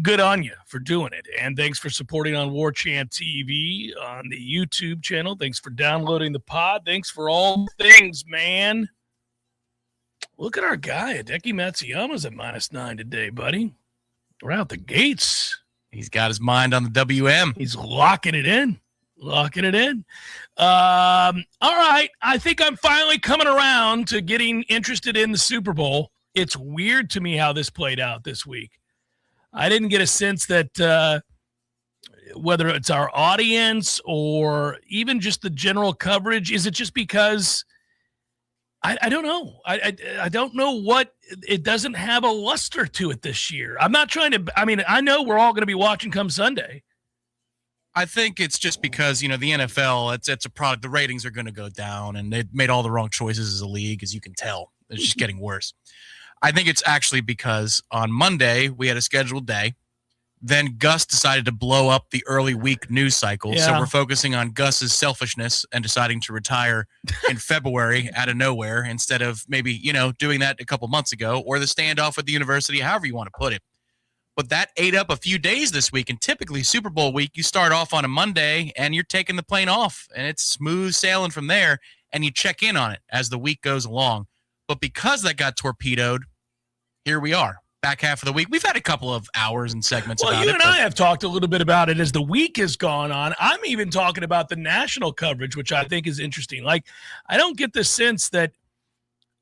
good on you for doing it. And thanks for supporting on Warchant TV on the YouTube channel. Thanks for downloading the pod. Thanks for all things, man. Look at our guy. Hideki Matsuyama's at -9 today, buddy. We're out the gates. He's got his mind on the WM. He's locking it in. All right. I think I'm finally coming around to getting interested in the Super Bowl. It's weird to me how this played out this week. I didn't get a sense that whether it's our audience or even just the general coverage, is it just because I don't know. I don't know what it doesn't have a luster to it this year. I'm not trying to. I mean, I know we're all going to be watching come Sunday. I think it's just because, the NFL, it's a product. The ratings are going to go down, and they've made all the wrong choices as a league, as you can tell. It's just getting worse. I think it's actually because on Monday we had a scheduled day. Then Gus decided to blow up the early week news cycle. Yeah. So we're focusing on Gus's selfishness and deciding to retire in February out of nowhere instead of maybe, doing that a couple months ago, or the standoff with the university, however you want to put it. But that ate up a few days this week. And typically Super Bowl week, you start off on a Monday and you're taking the plane off and it's smooth sailing from there. And you check in on it as the week goes along. But because that got torpedoed, here we are. Back half of the week. We've had a couple of hours and segments about it. Well, you and I have talked a little bit about it as the week has gone on. I'm even talking about the national coverage, which I think is interesting. Like, I don't get the sense that,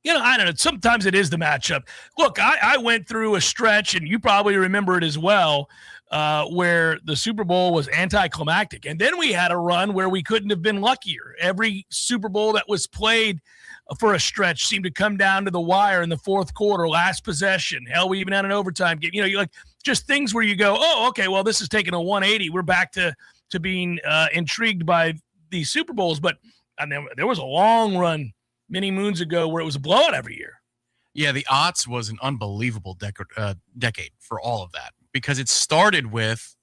I don't know, sometimes it is the matchup. Look, I went through a stretch, and you probably remember it as well, where the Super Bowl was anticlimactic. And then we had a run where we couldn't have been luckier. Every Super Bowl that was played for a stretch seemed to come down to the wire in the fourth quarter, last possession. Hell, we even had an overtime game. You're like just things where you go, oh, okay, well, this is taking a 180. We're back to being intrigued by these Super Bowls. But there was a long run many moons ago where it was a blowout every year. Yeah, the aughts was an unbelievable decade for all of that because it started with,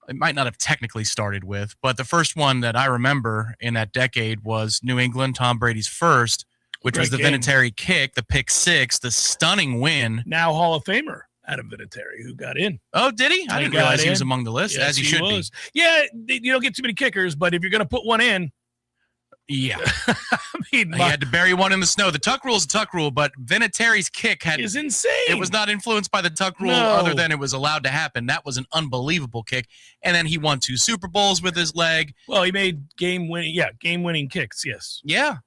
it might not have technically started with, but the first one that I remember in that decade was New England, Tom Brady's first, which was the Vinatieri kick, the pick six, the stunning win. Now Hall of Famer Adam Vinatieri, who got in. Oh, did he? I didn't realize he was among the list, as he should be. Yeah, you don't get too many kickers, but if you're going to put one in, yeah. He had to bury one in the snow. The tuck rule is a tuck rule, but Vinatieri's kick is insane. It was not influenced by the tuck rule other than it was allowed to happen. That was an unbelievable kick. And then he won 2 Super Bowls with his leg. Well, he made game-winning kicks, yes. Yeah.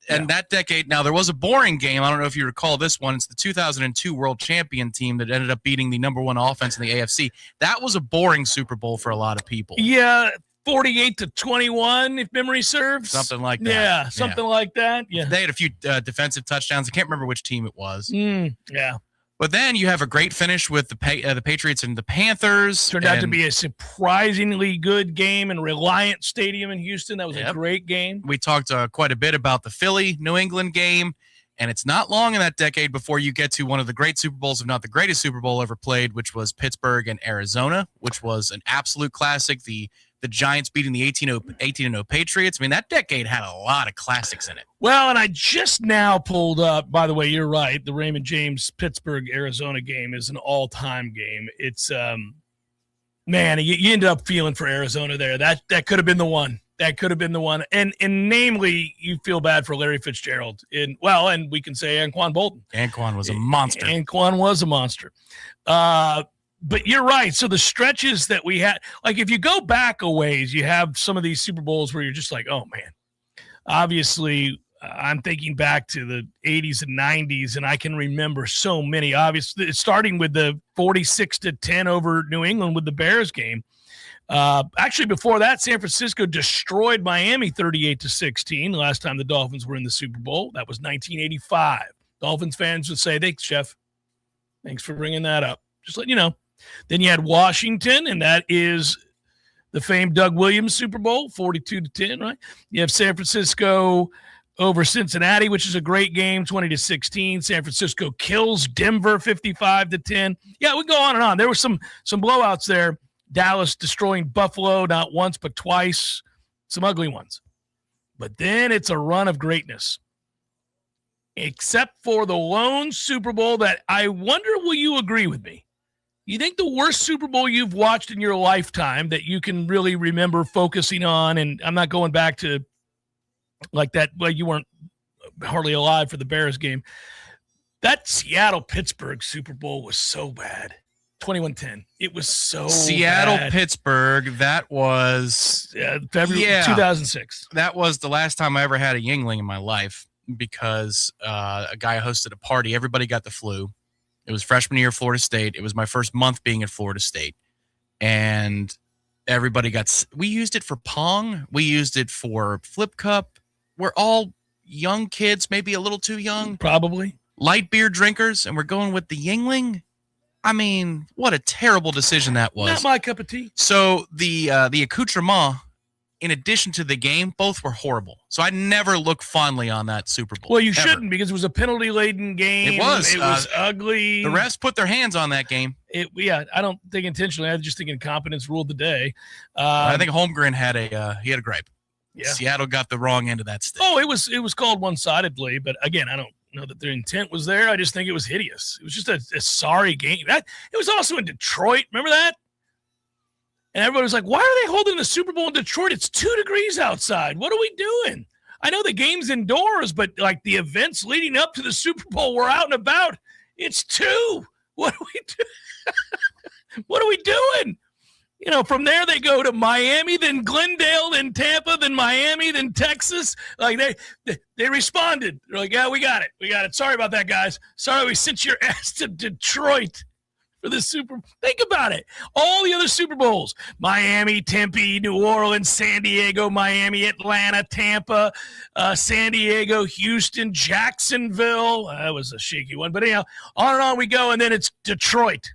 And that decade, now there was a boring game. I don't know if you recall this one. It's the 2002 World Champion team that ended up beating the number 1 offense in the AFC. That was a boring Super Bowl for a lot of people. Yeah. 48-21, if memory serves. Something like that. Yeah, something like that. Yeah. They had a few defensive touchdowns. I can't remember which team it was. Yeah. But then you have a great finish with the Patriots and the Panthers. Turned out to be a surprisingly good game in Reliant Stadium in Houston. That was a great game. We talked quite a bit about the Philly-New England game. And it's not long in that decade before you get to one of the great Super Bowls, if not the greatest Super Bowl ever played, which was Pittsburgh and Arizona, which was an absolute classic. The Giants beating the 18-0 Patriots. I mean, that decade had a lot of classics in it. Well, and I just now pulled up, by the way, you're right, the Raymond James Pittsburgh-Arizona game is an all-time game. It's, man, you ended up feeling for Arizona there. That could have been the one. That could have been the one. And namely, you feel bad for Larry Fitzgerald. And we can say Anquan Bolton. Anquan was a monster. Anquan was a monster. But you're right. So the stretches that we had, like if you go back a ways, you have some of these Super Bowls where you're just like, oh, man. Obviously, I'm thinking back to the 80s and 90s, and I can remember so many. Obviously, starting with the 46-10 over New England with the Bears game. Actually, before that, San Francisco destroyed Miami 38-16. The last time the Dolphins were in the Super Bowl, that was 1985. Dolphins fans would say, "Thanks, Chef. Thanks for bringing that up." Just letting you know. Then you had Washington, and that is the famed Doug Williams Super Bowl, 42-10, right? You have San Francisco over Cincinnati, which is a great game, 20-16. San Francisco kills Denver 55-10. Yeah, we go on and on. There were some blowouts there. Dallas destroying Buffalo not once but twice. Some ugly ones. But then it's a run of greatness. Except for the lone Super Bowl that I wonder, will you agree with me? You think the worst Super Bowl you've watched in your lifetime that you can really remember focusing on, and I'm not going back to like that, well, you weren't hardly alive for the Bears game. That Seattle-Pittsburgh Super Bowl was so bad. 21-10. It was so Seattle-Pittsburgh, that was February 2006. That was the last time I ever had a Yingling in my life because a guy hosted a party. Everybody got the flu. It was freshman year, Florida State. It was my first month being at Florida State. And everybody got – we used it for Pong. We used it for Flip Cup. We're all young kids, maybe a little too young. Probably. Light beer drinkers, and we're going with the Yingling. I mean, what a terrible decision that was. Not my cup of tea. So the accoutrement, in addition to the game, both were horrible. So I never look fondly on that Super Bowl. Well, you shouldn't because it was a penalty-laden game. It was. It was ugly. The refs put their hands on that game. I don't think intentionally. I just think incompetence ruled the day. I think Holmgren had a gripe. Yeah. Seattle got the wrong end of that stick. Oh, it was called one-sidedly, but again, I don't know that their intent was there. I just think it was hideous. It was just a sorry game. It was also in Detroit. Remember that? And everybody was like, why are they holding the Super Bowl in Detroit? It's 2 degrees outside. What are we doing? I know the game's indoors, but like the events leading up to the Super Bowl, we're out and about. It's 2. What are we doing? What are we doing? You know, from there they go to Miami, then Glendale, then Tampa, then Miami, then Texas. Like they responded. They're like, yeah, we got it. We got it. Sorry about that, guys. Sorry we sent your ass to Detroit for the Super Bowl. Think about it. All the other Super Bowls, Miami, Tempe, New Orleans, San Diego, Miami, Atlanta, Tampa, San Diego, Houston, Jacksonville. That was a shaky one. But anyhow, on and on we go, and then it's Detroit.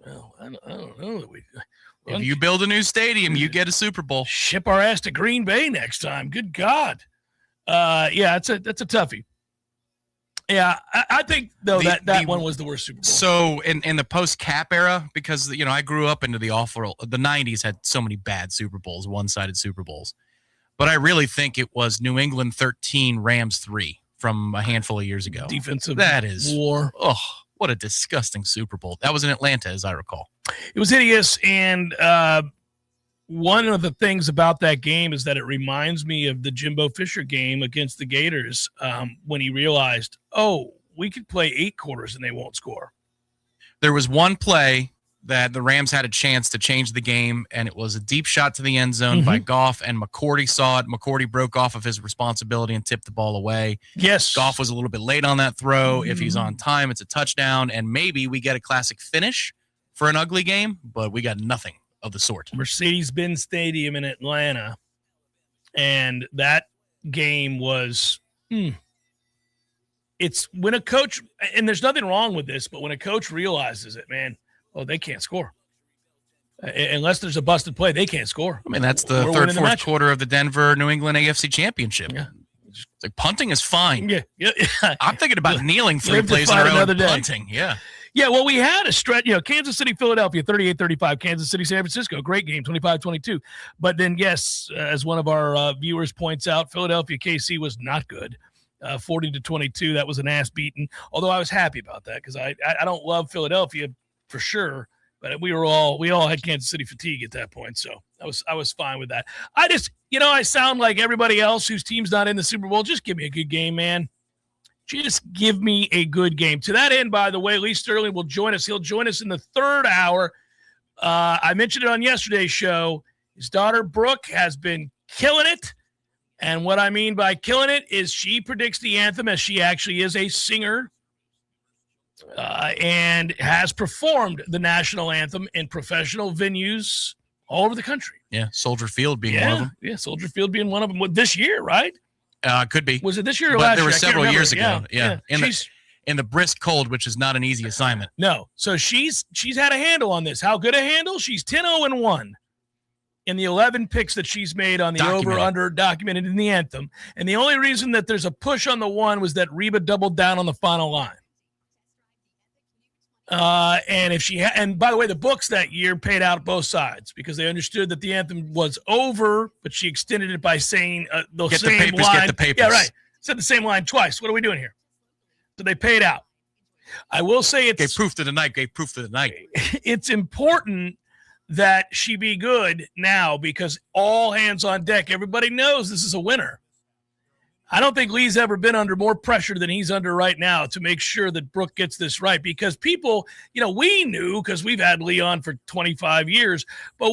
Well, I don't know that if you build a new stadium, you get a Super Bowl. Ship our ass to Green Bay next time. Good God. That's a toughie. Yeah, I think though that one was the worst Super Bowl. So in the post-cap era, because I grew up into the 90s had so many bad Super Bowls, one-sided Super Bowls. But I really think it was New England 13, Rams 3 from a handful of years ago. Defensive war. Oh, what a disgusting Super Bowl. That was in Atlanta, as I recall. It was hideous, and one of the things about that game is that it reminds me of the Jimbo Fisher game against the Gators when he realized, we could play 8 quarters and they won't score. There was one play that the Rams had a chance to change the game, and it was a deep shot to the end zone by Goff, and McCourty saw it. McCourty broke off of his responsibility and tipped the ball away. Yes. Goff was a little bit late on that throw. If he's on time, it's a touchdown, and maybe we get a classic finish for an ugly game, but we got nothing of the sort. Mercedes-Benz Stadium in Atlanta, and that game was it's when a coach, and there's nothing wrong with this, but when a coach realizes it, man, they can't score. Unless there's a busted play, they can't score. I mean, that's the third, fourth quarter of the Denver New England AFC Championship. Yeah. It's like punting is fine. Yeah. I'm thinking about kneeling 3 plays in a row and punting. Yeah. Yeah, well, we had a stretch, Kansas City, Philadelphia, 38-35, Kansas City, San Francisco, great game, 25-22. But then, yes, as one of our viewers points out, Philadelphia, KC was not good, 40-22. That was an ass beating, although I was happy about that because I don't love Philadelphia for sure, but we all had Kansas City fatigue at that point, so I was fine with that. I just, I sound like everybody else whose team's not in the Super Bowl. Just give me a good game, man. Just give me a good game. To that end, by the way, Lee Sterling will join us. He'll join us in the third hour. I mentioned it on yesterday's show. His daughter, Brooke, has been killing it. And what I mean by killing it is she predicts the anthem as she actually is a singer and has performed the national anthem in professional venues all over the country. Yeah, Soldier Field being one of them. Yeah, Soldier Field being one of them. This year, right? Could be. Was it this year or last year? There were several years ago. Yeah. In the brisk cold, which is not an easy assignment. No. So she's had a handle on this. How good a handle? She's 10-0-1 in the 11 picks that she's made on the over-under documented in the anthem. And the only reason that there's a push on the one was that Reba doubled down on the final line. And by the way, the books that year paid out both sides because they understood that the anthem was over, but she extended it by saying the same line. Get the papers. Yeah, right. Said the same line twice. What are we doing here? So they paid out. I will say Gave proof to the night. It's important that she be good now because all hands on deck. Everybody knows this is a winner. I don't think Lee's ever been under more pressure than he's under right now to make sure that Brooke gets this right because people, we knew because we've had Lee on for 25 years, but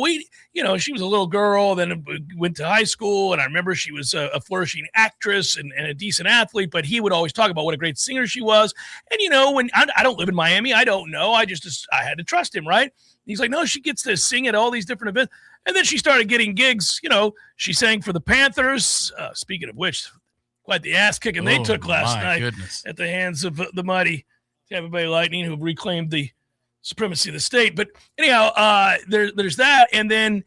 she was a little girl, then went to high school, and I remember she was a flourishing actress and a decent athlete, but he would always talk about what a great singer she was. And, when I don't live in Miami, I don't know. I had to trust him, right? He's like, no, she gets to sing at all these different events. And then she started getting gigs. She sang for the Panthers. Speaking of which, quite the ass kicking they took last night at the hands of the mighty Tampa Bay Lightning, who reclaimed the supremacy of the state. But anyhow, there's that. And then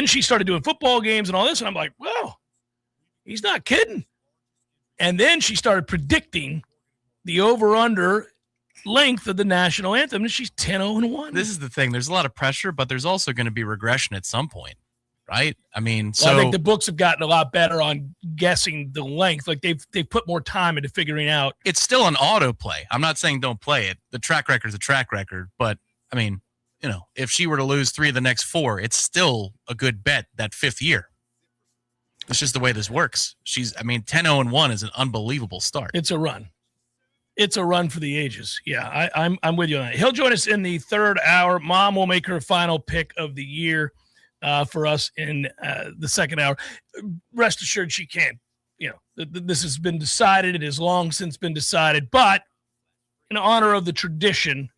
she started doing football games and all this. And I'm like, well, he's not kidding. And then she started predicting the over-under length of the national anthem, and she's 10-0-1. This is the thing. There's a lot of pressure, but there's also going to be regression at some point. Right? I mean, I think the books have gotten a lot better on guessing the length. Like they've put more time into figuring out. It's still an autoplay. I'm not saying don't play it. The track record is a track record. But, I mean, if she were to lose 3 of the next 4, it's still a good bet that 5th year. It's just the way this works. 10-0-1 is an unbelievable start. It's a run. It's a run for the ages. Yeah, I'm with you on that. He'll join us in the 3rd hour. Mom will make her final pick of the year. For us in the 2nd hour. Rest assured she can. This has been decided. It has long since been decided. But in honor of the tradition,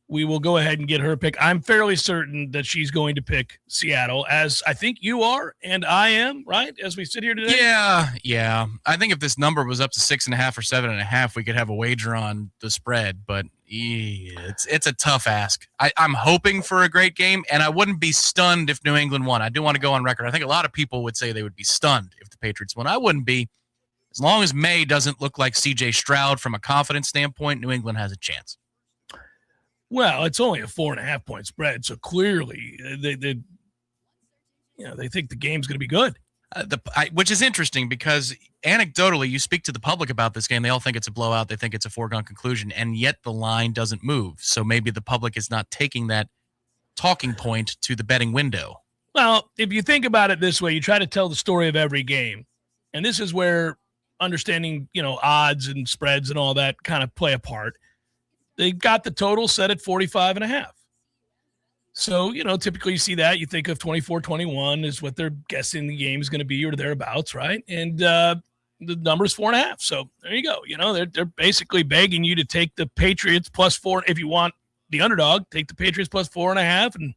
we will go ahead and get her pick. I'm fairly certain that she's going to pick Seattle, as I think you are and I am, right, as we sit here today? Yeah. I think if this number was up to 6.5 or 7.5, we could have a wager on the spread. But it's a tough ask. I'm hoping for a great game, and I wouldn't be stunned if New England won. I do want to go on record. I think a lot of people would say they would be stunned if the Patriots won. I wouldn't be. As long as May doesn't look like C.J. Stroud from a confidence standpoint, New England has a chance. Well, it's only a 4.5 point spread, so clearly they think the game's going to be good. Which is interesting because anecdotally, you speak to the public about this game, they all think it's a blowout, they think it's a foregone conclusion, and yet the line doesn't move. So maybe the public is not taking that talking point to the betting window. Well, if you think about it this way, you try to tell the story of every game, and this is where understanding, odds and spreads and all that kind of play a part. They got the total set at 45.5. So, typically you see that. You think of 24-21 is what they're guessing the game is going to be or thereabouts, right? And the number's 4.5. So there you go. They're basically begging you to take the Patriots +4. If you want the underdog, take the Patriots +4.5 and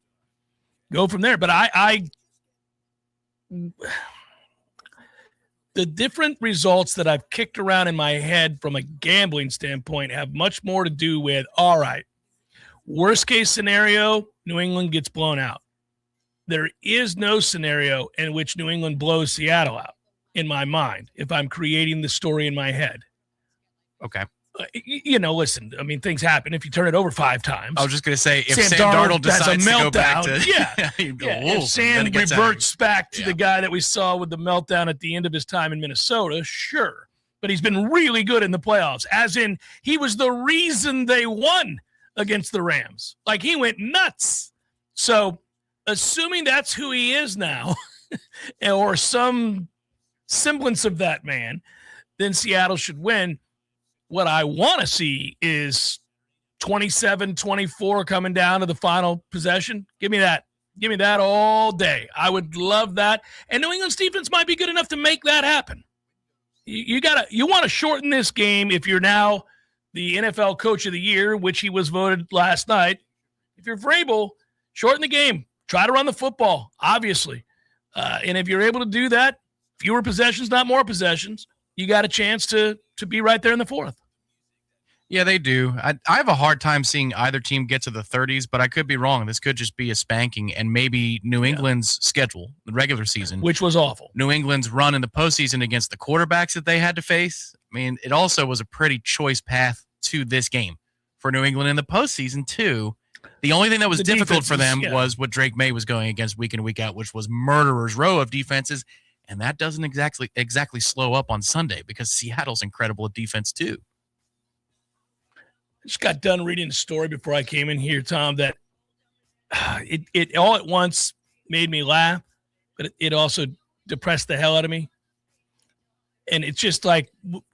go from there. But the different results that I've kicked around in my head from a gambling standpoint have much more to do with, all right, worst case scenario, New England gets blown out. There is no scenario in which New England blows Seattle out in my mind if I'm creating the story in my head. Okay. Listen, things happen if you turn it over 5 times. I was just going to say, if Sam Darnold decides to go back to... If Sam reverts back to the guy that we saw with the meltdown at the end of his time in Minnesota, sure. But he's been really good in the playoffs, as in he was the reason they won against the Rams. Like, he went nuts. So, assuming that's who he is now, or some semblance of that man, then Seattle should win. What I want to see is 27-24 coming down to the final possession. Give me that. Give me that all day. I would love that. And New England's defense might be good enough to make that happen. You want to shorten this game if you're now the NFL Coach of the Year, which he was voted last night. If you're Vrabel, shorten the game. Try to run the football, obviously. And if you're able to do that, fewer possessions, not more possessions, you got a chance to be right there in the 4th. Yeah, they do. I have a hard time seeing either team get to the 30s, but I could be wrong. This could just be a spanking, and maybe New England's schedule, the regular season, which was awful. New England's run in the postseason against the quarterbacks that they had to face. It also was a pretty choice path to this game for New England in the postseason too. The only thing that was difficult for them was what Drake May was going against week in and week out, which was murderer's row of defenses. And that doesn't exactly slow up on Sunday because Seattle's incredible at defense too. Just got done reading the story before I came in here, Tom, that it all at once made me laugh, but it also depressed the hell out of me. And it's just like,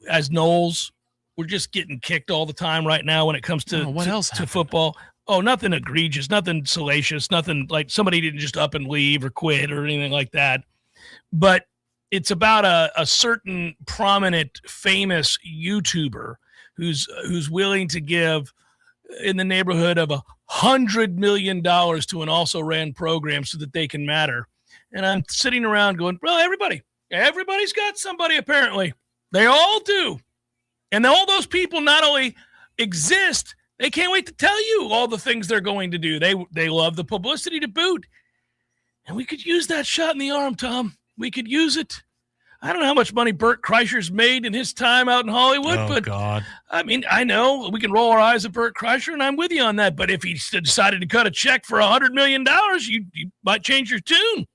as Noles, we're just getting kicked all the time right now when it comes to, to football. Oh, nothing egregious, nothing salacious, nothing like somebody didn't just up and leave or quit or anything like that. But it's about a certain prominent, famous YouTuber who's willing to give in the neighborhood of $100 million to an also-ran program so that they can matter. And I'm sitting around going, well, everybody's got somebody apparently. They all do. And all those people not only exist, they can't wait to tell you all the things they're going to do. They love the publicity to boot. And we could use that shot in the arm, Tom. We could use it. I don't know how much money Bert Kreischer's made in his time out in Hollywood, but God. I mean, I know we can roll our eyes at Bert Kreischer, and I'm with you on that. But if he decided to cut a check for $100 million, you might change your tune.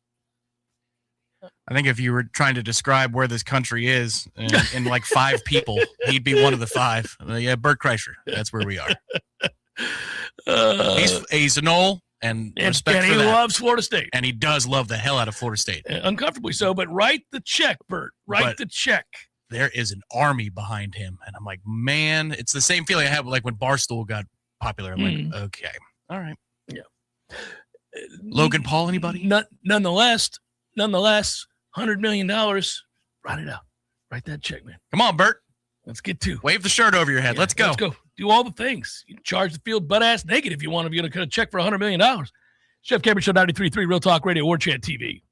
I think if you were trying to describe where this country is in like 5 people, he'd be one of the 5. Yeah, Bert Kreischer. That's where we are. He's a Nole. And respect for that. He loves Florida State. And he does love the hell out of Florida State. Uncomfortably so, but write the check, Bert. Write the check. There is an army behind him. And I'm like, man, it's the same feeling I had like when Barstool got popular. I'm like, okay. All right. Yeah. Logan Paul, anybody? Nonetheless, $100 million. Write it out. Write that check, man. Come on, Bert. Let's get to. Wave the shirt over your head. Yeah, let's go. Let's go. Do all the things. You can charge the field butt-ass naked if you want. If you're going to cut a check for $100 million. Chef Cameron Show 93.3 Real Talk Radio, Warchant TV.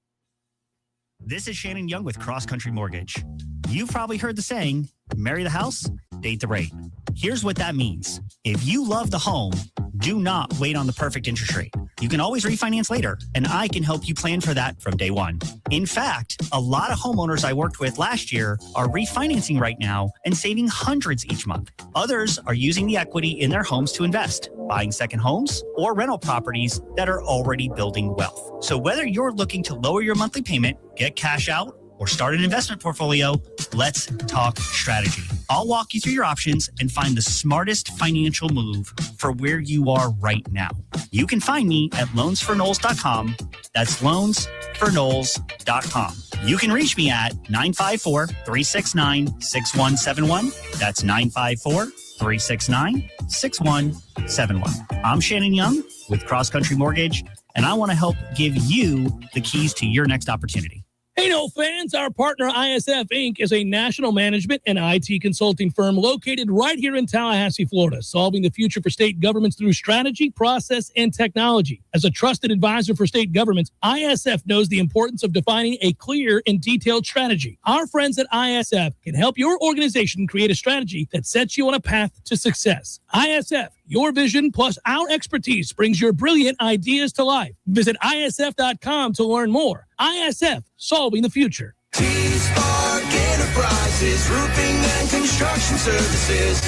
This is Shannon Young with Cross Country Mortgage. You've probably heard the saying, marry the house, date the rate. Here's what that means. If you love the home, do not wait on the perfect interest rate. You can always refinance later, and I can help you plan for that from day one. In fact, a lot of homeowners I worked with last year are refinancing right now and saving hundreds each month. Others are using the equity in their homes to invest, buying second homes or rental properties that are already building wealth. So whether you're looking to lower your monthly payment, get cash out, or start an investment portfolio, let's talk strategy. I'll walk you through your options and find the smartest financial move for where you are right now. You can find me at loansforknowles.com. That's loansforknowles.com. You can reach me at 954-369-6171. That's 954-369-6171. I'm Shannon Young with Cross Country Mortgage, and I want to help give you the keys to your next opportunity. Hey, no fans, our partner ISF Inc. is a national management and IT consulting firm located right here in Tallahassee, Florida, solving the future for state governments through strategy, process, and technology. As a trusted advisor for state governments, ISF knows the importance of defining a clear and detailed strategy. Our friends at ISF can help your organization create a strategy that sets you on a path to success. ISF, your vision plus our expertise brings your brilliant ideas to life. Visit ISF.com to learn more. ISF, solving the future. T-Spark Enterprises, roofing and construction services.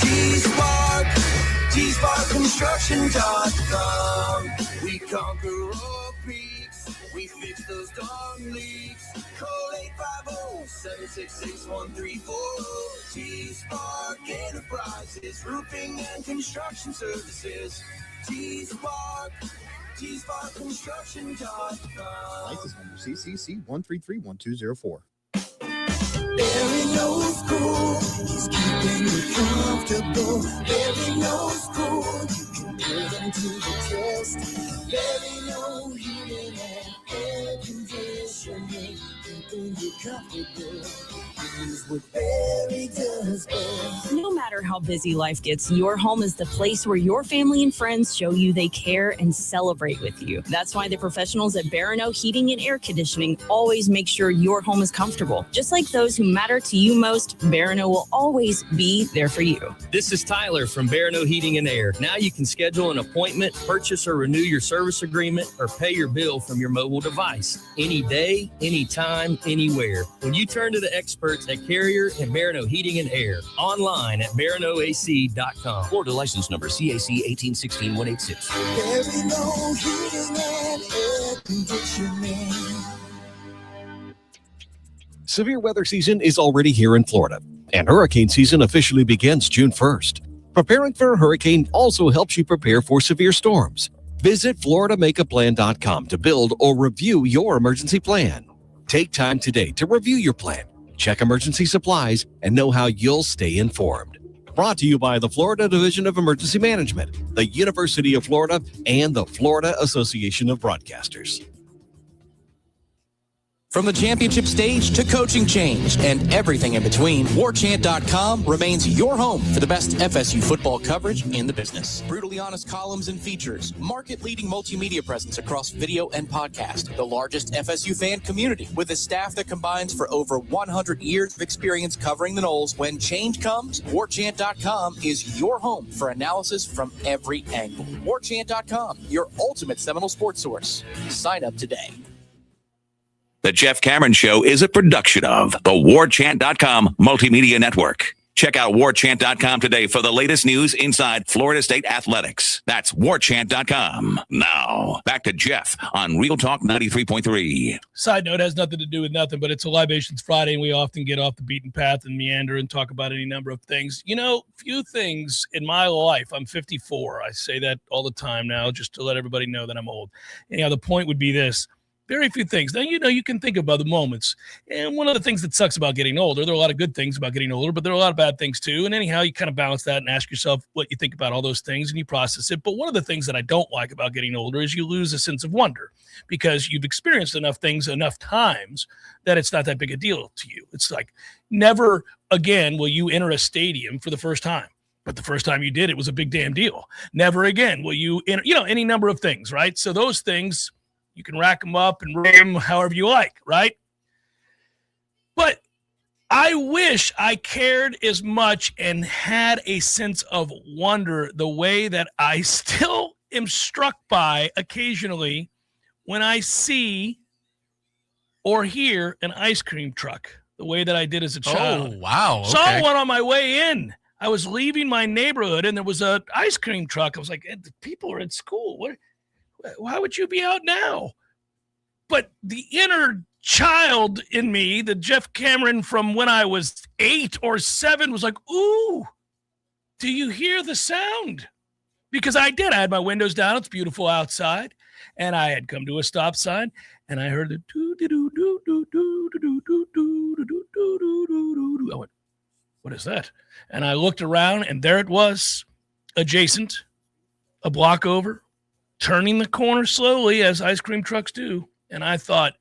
T-Spark, T-SparkConstruction.com. We conquer all peaks, we fix those darn leaks. Call 850-766-1340. T-Spark Enterprises, roofing and construction services. T-Spark, T-SparkConstruction.com. License number CCC 1331204. Barry knows cool, he's keeping you comfortable. Barry knows cool, you can put him to the test. Barry knows heating and air conditioning, keeping you comfortable. Here's what Barry does best. No matter how busy life gets, your home is the place where your family and friends show you they care and celebrate with you. That's why the professionals at Barano Heating and Air Conditioning always make sure your home is comfortable. Just like those who matter to you most, Barano will always be there for you. This is Tyler from Barano Heating and Air. Now you can schedule an appointment, purchase or renew your service agreement, or pay your bill from your mobile device. Any day, anytime, anywhere. When you turn to the experts at Carrier and Barano Heating and Air. Online at baranoac.com. Florida license number CAC 1816186. Barry knows heating and air conditioning. Severe weather season is already here in Florida, and hurricane season officially begins June 1st. Preparing for a hurricane also helps you prepare for severe storms. Visit FloridaMakeAPlan.com to build or review your emergency plan. Take time today to review your plan, check emergency supplies, and know how you'll stay informed. Brought to you by the Florida Division of Emergency Management, the University of Florida, and the Florida Association of Broadcasters. From the championship stage to coaching change and everything in between, Warchant.com remains your home for the best FSU football coverage in the business. Brutally honest columns and features, market-leading multimedia presence across video and podcast, the largest FSU fan community with a staff that combines for over 100 years of experience covering the Noles. When change comes, Warchant.com is your home for analysis from every angle. Warchant.com, your ultimate Seminole sports source. Sign up today. The Jeff Cameron Show is a production of the Warchant.com Multimedia Network. Check out Warchant.com today for the latest news inside Florida State athletics. That's Warchant.com. Now, back to Jeff on Real Talk 93.3. Side note, has nothing to do with nothing, but it's a Libations Friday, and we often get off the beaten path and meander and talk about any number of things. You know, few things in my life. I'm 54. I say that all the time now just to let everybody know that I'm old. Anyhow, the point would be this. Very few things. Now, you know, you can think of other moments. And one of the things that sucks about getting older, there are a lot of good things about getting older, but there are a lot of bad things too. And anyhow, you kind of balance that and ask yourself what you think about all those things and you process it. But one of the things that I don't like about getting older is you lose a sense of wonder because you've experienced enough things enough times that it's not that big a deal to you. It's like never again will you enter a stadium for the first time. But the first time you did, it was a big damn deal. Never again will you enter, you know, any number of things, right? So those things, you can rack them up and rate them however you like, right? But I wish I cared as much and had a sense of wonder the way that I still am struck by occasionally when I see or hear an ice cream truck, the way that I did as a child. Oh, wow. Okay. Saw one on my way in. I was leaving my neighborhood, and there was an ice cream truck. I was like, people are at school. Why would you be out now? But the inner child in me, the Jeff Cameron from when I was 8 or 7 was like, ooh, do you hear the sound? Because I did. I had my windows down. It's beautiful outside. And I had come to a stop sign, and I heard the do-do-do-do-do-do-do-do-do-do-do-do-do. I went, what is that? And I looked around, and there it was, adjacent, a block over, turning the corner slowly, as ice cream trucks do. And I thought,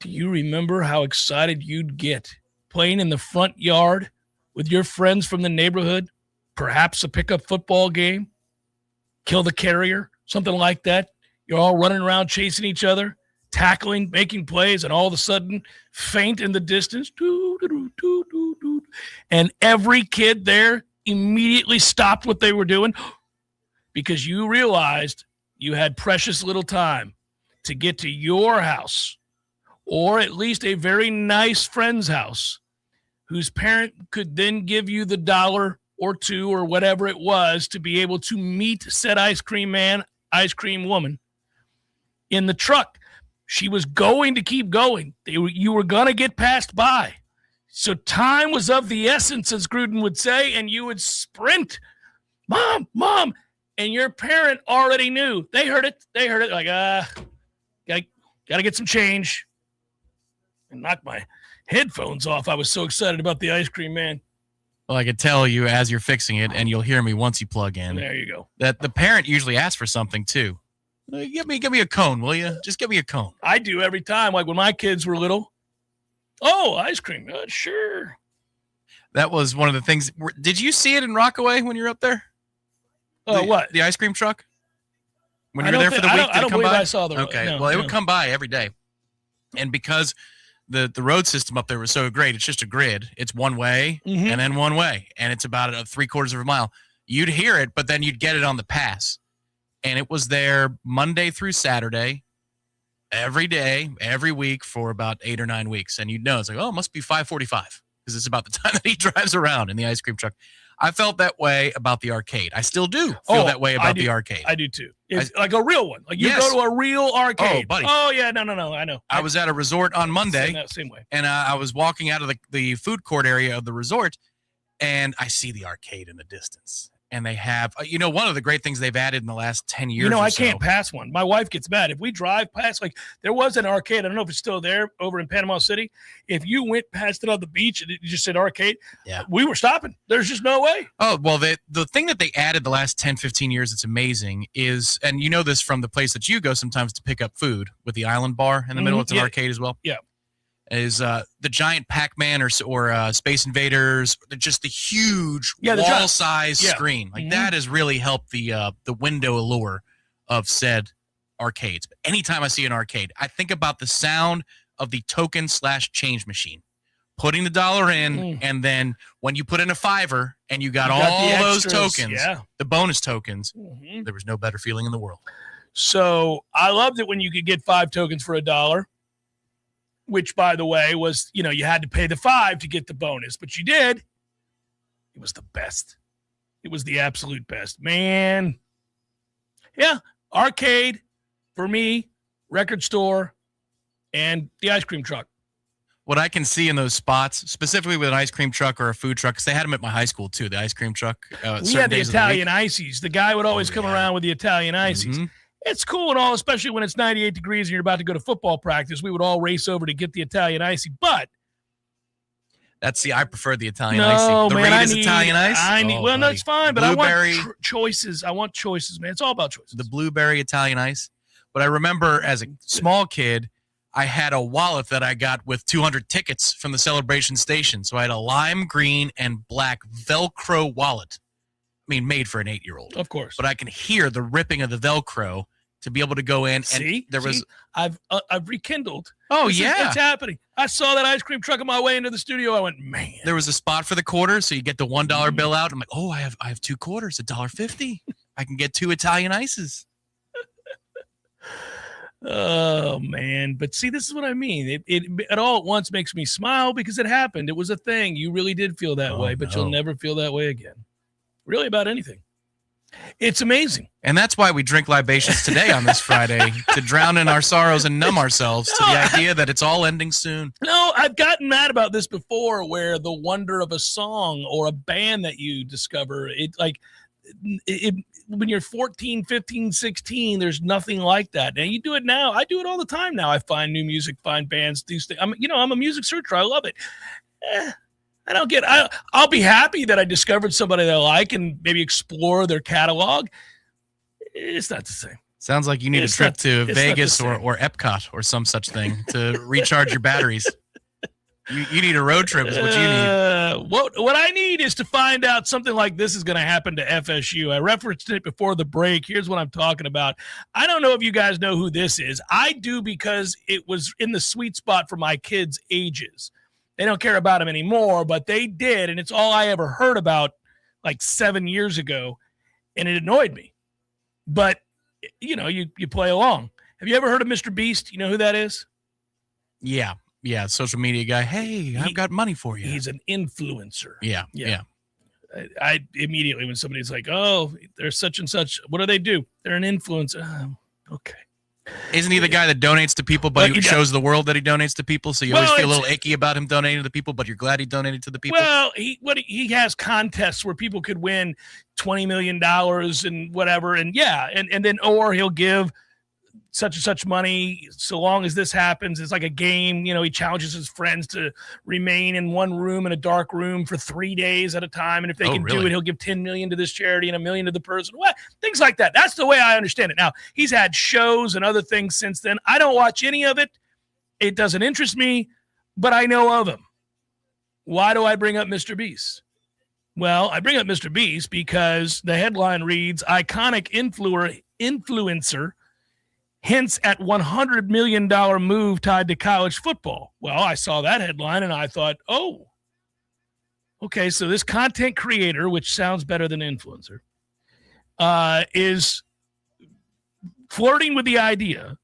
do you remember how excited you'd get playing in the front yard with your friends from the neighborhood, perhaps a pickup football game, kill the carrier, something like that? You're all running around chasing each other, tackling, making plays, and all of a sudden, faint in the distance. And every kid there immediately stopped what they were doing because you realized you had precious little time to get to your house or at least a very nice friend's house whose parent could then give you the $1 or $2 or whatever it was to be able to meet said ice cream man, ice cream woman in the truck. She was going to keep going. You were going to get passed by. So time was of the essence, as Gruden would say, and you would sprint. Mom, Mom. And your parent already knew. They heard it. Like, got to get some change. And knock my headphones off. I was so excited about the ice cream man. Well, I could tell you as you're fixing it, and you'll hear me once you plug in. There you go. That the parent usually asks for something too. Give me a cone, will you? Just give me a cone. I do every time. Like when my kids were little. Oh, ice cream. Sure. That was one of the things. Did you see it in Rockaway when you were up there? Oh, what? The ice cream truck? When you were there for the week? I don't believe I saw the. Okay. No, well, it would come by every day. And because the road system up there was so great, it's just a grid. It's one way and then one way. And it's about 3/4 of a mile. You'd hear it, but then you'd get it on the pass. And it was there Monday through Saturday, every day, every week for about 8 or 9 weeks. And you'd know, it's like, oh, it must be 5:45 because it's about the time that he drives around in the ice cream truck. I felt that way about the arcade. I still do feel that way about the arcade. I do too. It's like a real one. Like you go to a real arcade. Oh, buddy. Oh, yeah. No. I know. I was at a resort on Monday. Same way. And I was walking out of the food court area of the resort, and I see the arcade in the distance. And they have, one of the great things they've added in the last 10 years. I can't pass one. My wife gets mad. If we drive past, like there was an arcade, I don't know if it's still there over in Panama City. If you went past it on the beach and it just said arcade, we were stopping. There's just no way. Oh, well, the thing that they added the last 10, 15 years that's amazing is, and you know this from the place that you go sometimes to pick up food with the Island Bar in the middle. It's an arcade as well. Yeah. Is the giant Pac-Man or Space Invaders, just the huge wall-size screen. Like that has really helped the window allure of said arcades. But anytime I see an arcade, I think about the sound of the token/change machine. Putting the dollar in, and then when you put in a $5 and you got all those tokens, the bonus tokens, there was no better feeling in the world. So I loved it when you could get 5 tokens for $1. Which, by the way, was, you had to pay the $5 to get the bonus, but you did. It was the best. It was the absolute best. Man. Yeah, arcade for me, record store, and the ice cream truck. What I can see in those spots, specifically with an ice cream truck or a food truck, because they had them at my high school too, the ice cream truck. We had the Italian ices. The guy would always come around with the Italian ices. It's cool and all, especially when it's 98 degrees and you're about to go to football practice. We would all race over to get the Italian icy, but I prefer the Italian icy. The Rita's Italian ice. No, it's fine, but I want choices. I want choices, man. It's all about choices. The blueberry Italian ice. But I remember as a small kid, I had a wallet that I got with 200 tickets from the Celebration Station. So I had a lime green and black Velcro wallet. I mean, made for an 8-year-old. Of course. But I can hear the ripping of the Velcro to be able to go in. I've rekindled. Oh, yeah. It's happening. I saw that ice cream truck on my way into the studio. I went, man. There was a spot for the quarter, so you get the $1 bill out. I'm like, oh, I have 2 quarters, $1.50. I can get 2 Italian ices. Oh, man. But see, this is what I mean. It all at once makes me smile because it happened. It was a thing. You really did feel that way, but you'll never feel that way again. Really about anything. It's amazing. And that's why we drink libations today on this Friday, to drown in our sorrows and numb ourselves to the idea that it's all ending soon. No, I've gotten mad about this before, where the wonder of a song or a band that you discover, when you're 14, 15, 16, there's nothing like that. And you do it now. I do it all the time now. I find new music, find bands, these things. I'm a music searcher. I love it. I'll be happy that I discovered somebody that I like and maybe explore their catalog. It's not the same. Sounds like you need a trip to Vegas or Epcot or some such thing to recharge your batteries. You need a road trip is what you need. What I need is to find out something like this is going to happen to FSU. I referenced it before the break. Here's what I'm talking about. I don't know if you guys know who this is. I do, because it was in the sweet spot for my kids' ages. They don't care about him anymore, but they did, and it's all I ever heard about like 7 years ago, and it annoyed me. But, you play along. Have you ever heard of Mr. Beast? You know who that is? Yeah, social media guy. Hey, I've got money for you. He's an influencer. Yeah. I immediately, when somebody's like, oh, they're such and such, what do they do? They're an influencer. Okay. Isn't he the guy that donates to people, but he shows the world that he donates to people? So you always feel a little icky about him donating to the people, but you're glad he donated to the people? Well, he has contests where people could win $20 million and whatever. And then he'll give such and such money so long as this happens. It's like a game. He challenges his friends to remain in one room, in a dark room, for 3 days at a time. And if they do it, he'll give 10 million to this charity and $1 million to the person. What? Things like that. That's the way I understand it. Now, he's had shows and other things since then. I don't watch any of it. It doesn't interest me, but I know of him. Why do I bring up Mr. Beast? Well, I bring up Mr. Beast because the headline reads, iconic influencer hints at $100 million move tied to college football. Well, I saw that headline and I thought, oh, okay, so this content creator, which sounds better than influencer, is flirting with the idea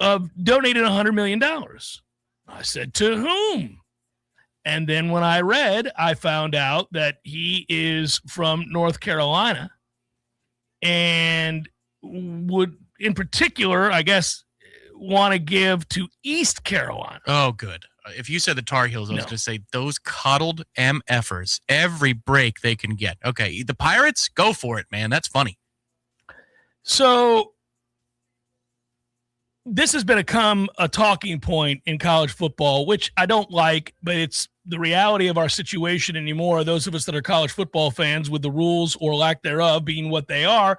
of donating $100 million. I said, to whom? And then when I read, I found out that he is from North Carolina and would, in particular, I guess, want to give to East Carolina. Oh, good. if you said the Tar Heels, I was No. going to say those coddled MFers, every break they can get. Okay, the Pirates, go for it, man. That's funny. So this has become a talking point in college football, which I don't like, but it's the reality of our situation anymore. Those of us that are college football fans, with the rules or lack thereof being what they are,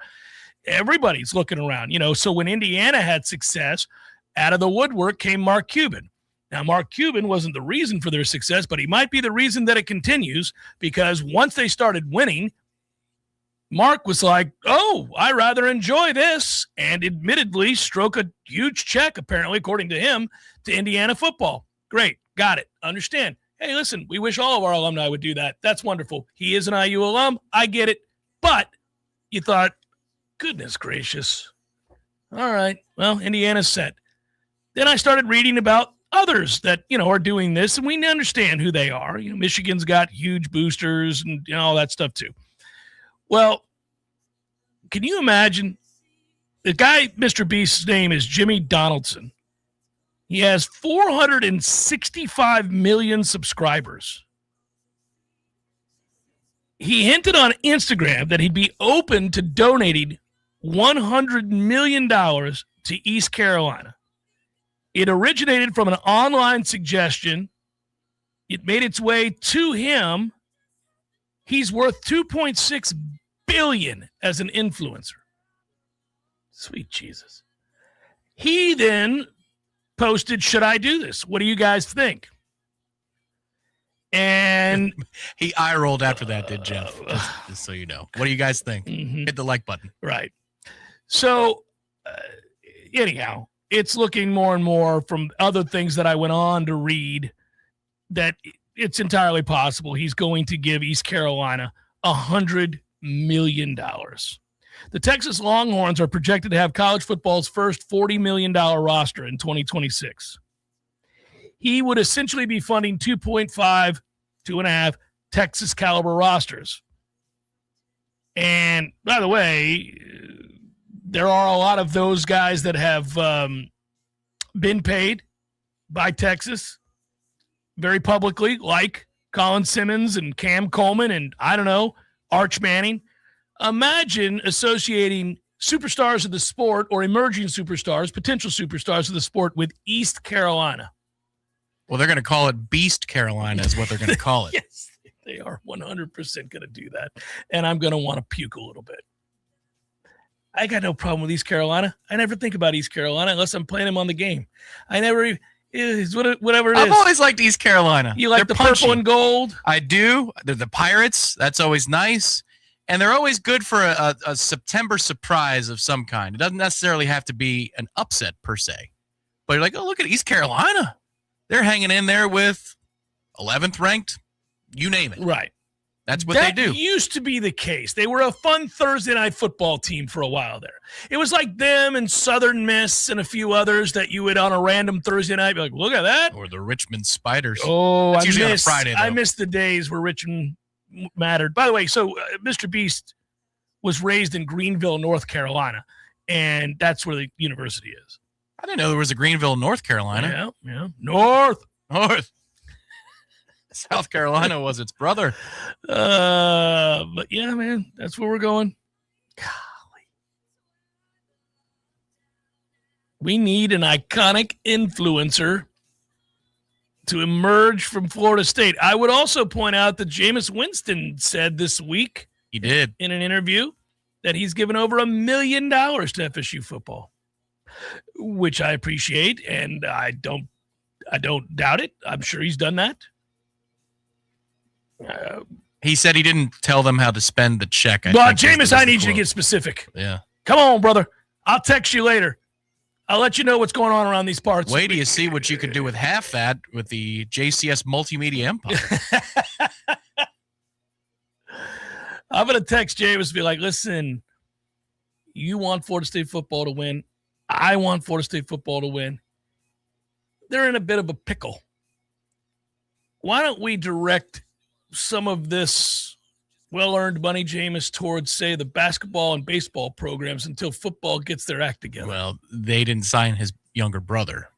everybody's looking around. So when Indiana had success, out of the woodwork came Mark Cuban. Now, Mark Cuban wasn't the reason for their success, but he might be the reason that it continues, because once they started winning, Mark was like, oh, I rather enjoy this, and admittedly stroke a huge check, apparently, according to him, to Indiana football. Great. Got it. Understand. Hey, listen, we wish all of our alumni would do that. That's wonderful. He is an IU alum. I get it. But you thought, goodness gracious. All right. Well, Indiana's set. Then I started reading about others that, are doing this, and we understand who they are. Michigan's got huge boosters and all that stuff too. Well, can you imagine the guy, Mr. Beast's name is Jimmy Donaldson. He has 465 million subscribers. He hinted on Instagram that he'd be open to donating $100 million to East Carolina. It originated from an online suggestion. It made its way to him. He's worth $2.6 billion as an influencer. Sweet Jesus. He then posted, should I do this? What do you guys think? And he eye rolled after that, did Jeff? Just so you know. What do you guys think? Mm-hmm. Hit the like button. Right. So, anyhow, it's looking more and more from other things that I went on to read that it's entirely possible he's going to give East Carolina $100 million. The Texas Longhorns are projected to have college football's first $40 million roster in 2026. He would essentially be funding 2.5 Texas caliber rosters. And by the way, there are a lot of those guys that have been paid by Texas very publicly, like Colin Simmons and Cam Coleman and, I don't know, Arch Manning. Imagine associating superstars of the sport or emerging superstars, potential superstars of the sport, with East Carolina. Well, they're going to call it Beast Carolina is what they're going to call it. Yes, they are 100% going to do that. And I'm going to want to puke a little bit. I got no problem with East Carolina. I never think about East Carolina unless I'm playing them on the game. I never, whatever it is. I've always liked East Carolina. You like They're the punchy. purple and gold? I do. They're the Pirates. That's always nice. And they're always good for a September surprise of some kind. It doesn't necessarily have to be an upset per se. But you're like, oh, look at East Carolina. They're hanging in there with 11th ranked. You name it. Right. That's what they do. That used to be the case. They were a fun Thursday night football team for a while there. It was like them and Southern Miss and a few others that you would on a random Thursday night be like, look at that. Or the Richmond Spiders. Oh, That's usually on a Friday, though. I miss the days where Richmond mattered. By the way, so Mr. Beast was raised in Greenville, North Carolina, and that's where the university is. I didn't know there was a Greenville, North Carolina. Yeah. North. South Carolina was its brother. But yeah, man, that's where we're going. Golly. We need an iconic influencer to emerge from Florida State. I would also point out that Jameis Winston said this week, he did in an interview, that he's given over $1 million to FSU football, which I appreciate, and I don't doubt it. I'm sure he's done that. He said he didn't tell them how to spend the check. But Jameis, I need you to get specific. Yeah. Come on, brother. I'll text you later. I'll let you know what's going on around these parts. Wait till you see what you can do with half that with the JCS Multimedia Empire. I'm going to text Jameis and be like, listen, you want Florida State football to win. I want Florida State football to win. They're in a bit of a pickle. Why don't we direct some of this well-earned money, Jameis, towards, say, the basketball and baseball programs until football gets their act together? Well, they didn't sign his younger brother.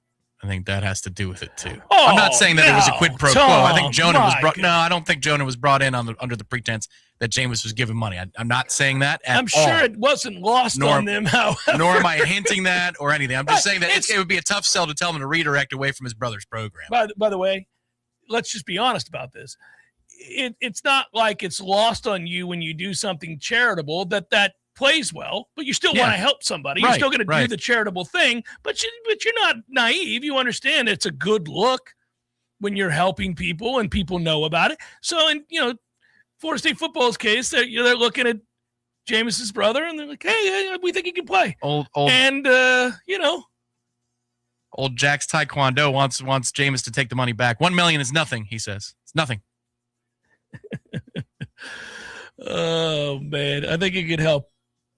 I think that has to do with it too. Oh, I'm not saying that it was a quid pro quo. I think Jonah was brought. God. No, I don't think Jonah was brought in under the pretense that Jameis was given money. I'm not saying that at all. I'm sure it wasn't lost on them. Nor am I hinting that or anything. I'm just saying that it would be a tough sell to tell him to redirect away from his brother's program. By the way, let's just be honest about this. It's not like it's lost on you when you do something charitable that plays well, but you still want to help somebody. You're still going to do the charitable thing, but you're not naive. You understand it's a good look when you're helping people and people know about it. So in Florida State football's case, they're looking at Jameis's brother and they're like, hey, we think he can play. Old Jack's Taekwondo wants Jameis to take the money back. $1 million is nothing, he says. It's nothing. Oh man, I think it could help.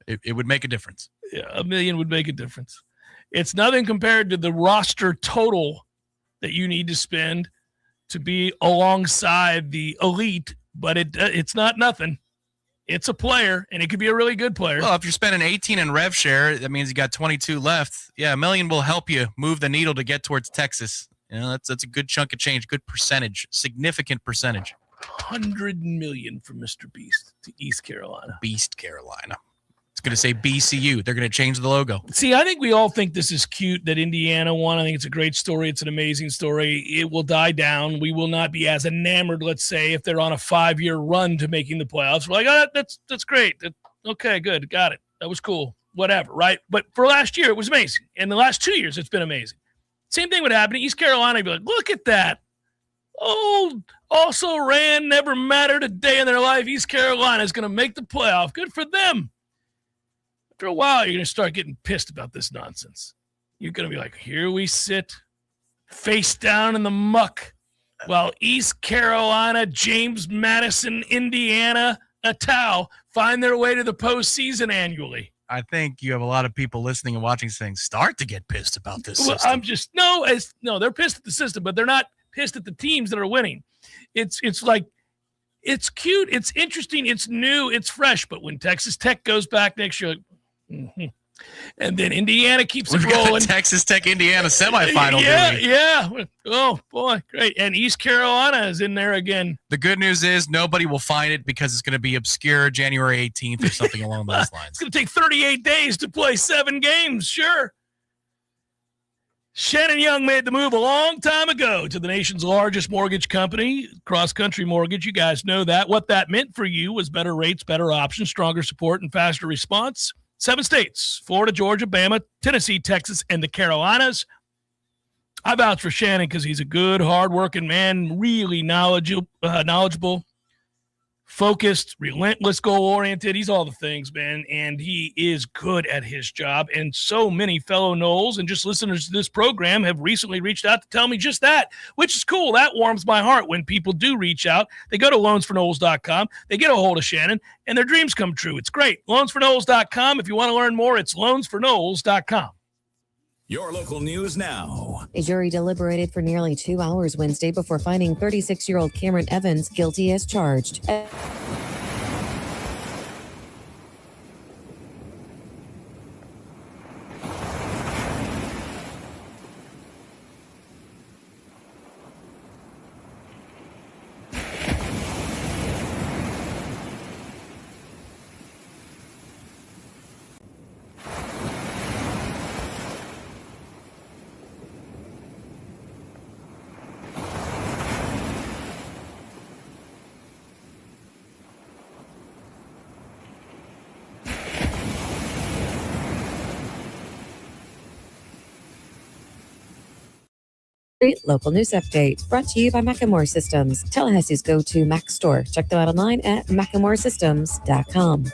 It would make a difference. Yeah, $1 million would make a difference. It's nothing compared to the roster total that you need to spend to be alongside the elite, but it's not nothing. It's a player, and it could be a really good player. Well, if you're spending 18 in rev share, that means you got 22 left. Yeah, $1 million will help you move the needle to get towards Texas. That's a good chunk of change, good percentage, significant percentage. $100 million from Mr. Beast to East Carolina. Beast Carolina. It's going to say BCU. They're going to change the logo. See, I think we all think this is cute that Indiana won. I think it's a great story. It's an amazing story. It will die down. We will not be as enamored, let's say, if they're on a 5-year run to making the playoffs. We're like, oh, that's great. Okay, good. Got it. That was cool. Whatever, right? But for last year, it was amazing. And the last 2 years, it's been amazing. Same thing would happen. East Carolina would be like, look at that. Oh, also ran, never mattered a day in their life. East Carolina is going to make the playoff. Good for them. After a while, you're going to start getting pissed about this nonsense. You're going to be like, here we sit, face down in the muck, while East Carolina, James Madison, Indiana, Natal find their way to the postseason annually. I think you have a lot of people listening and watching saying, start to get pissed about this system. I'm just, no, they're pissed at the system, but they're not pissed at the teams that are winning. It's like, it's cute, it's interesting, it's new, it's fresh. But when Texas Tech goes back next year, and then Indiana keeps it rolling. Got the Texas Tech Indiana semifinal. Yeah. Oh boy, great. And East Carolina is in there again. The good news is nobody will find it because it's going to be obscure January 18th or something along those lines. It's going to take 38 days to play 7 games. Sure. Shannon Young made the move a long time ago to the nation's largest mortgage company, Cross Country Mortgage. You guys know that. What that meant for you was better rates, better options, stronger support, and faster response. 7 states, Florida, Georgia, Bama, Tennessee, Texas, and the Carolinas. I vouch for Shannon because he's a good, hardworking man, really knowledgeable, focused, relentless, goal-oriented. He's all the things, man, and he is good at his job. And so many fellow Noles and just listeners to this program have recently reached out to tell me just that, which is cool. That warms my heart when people do reach out. They go to loansfornoles.com. They get a hold of Shannon, and their dreams come true. It's great. Loansfornoles.com. If you want to learn more, it's loansfornoles.com. Your local news now. A jury deliberated for nearly 2 hours Wednesday before finding 36-year-old Cameron Evans guilty as charged. Local news update brought to you by Macklemore Systems, Tallahassee's go-to Mac store. Check them out online at MacklemoreSystems.com.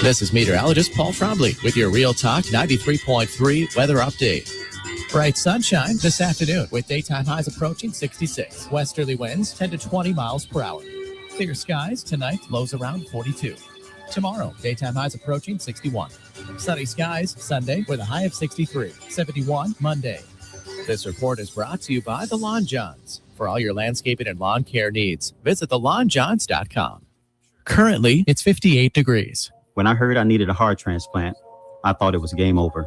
This is meteorologist Paul Frobley with your Real Talk 93.3 weather update. Bright sunshine this afternoon with daytime highs approaching 66. Westerly winds 10 to 20 miles per hour. Clear skies tonight, lows around 42. Tomorrow, daytime highs approaching 61. Sunny skies Sunday with a high of 63. 71 Monday. This report is brought to you by the Lawn Johns. For all your landscaping and lawn care needs, visit thelawnjohns.com. Currently, it's 58 degrees. When I heard I needed a heart transplant, I thought it was game over.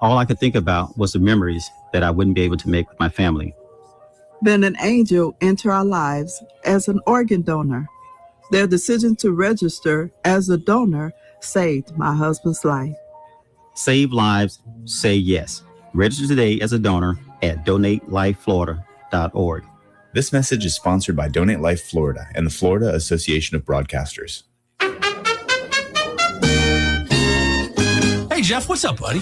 All I could think about was the memories that I wouldn't be able to make with my family. Then an angel entered our lives as an organ donor. Their decision to register as a donor saved my husband's life. Save lives, say yes. Register today as a donor at donatelifeflorida.org. This message is sponsored by Donate Life Florida and the Florida Association of Broadcasters. Hey, Jeff, what's up, buddy?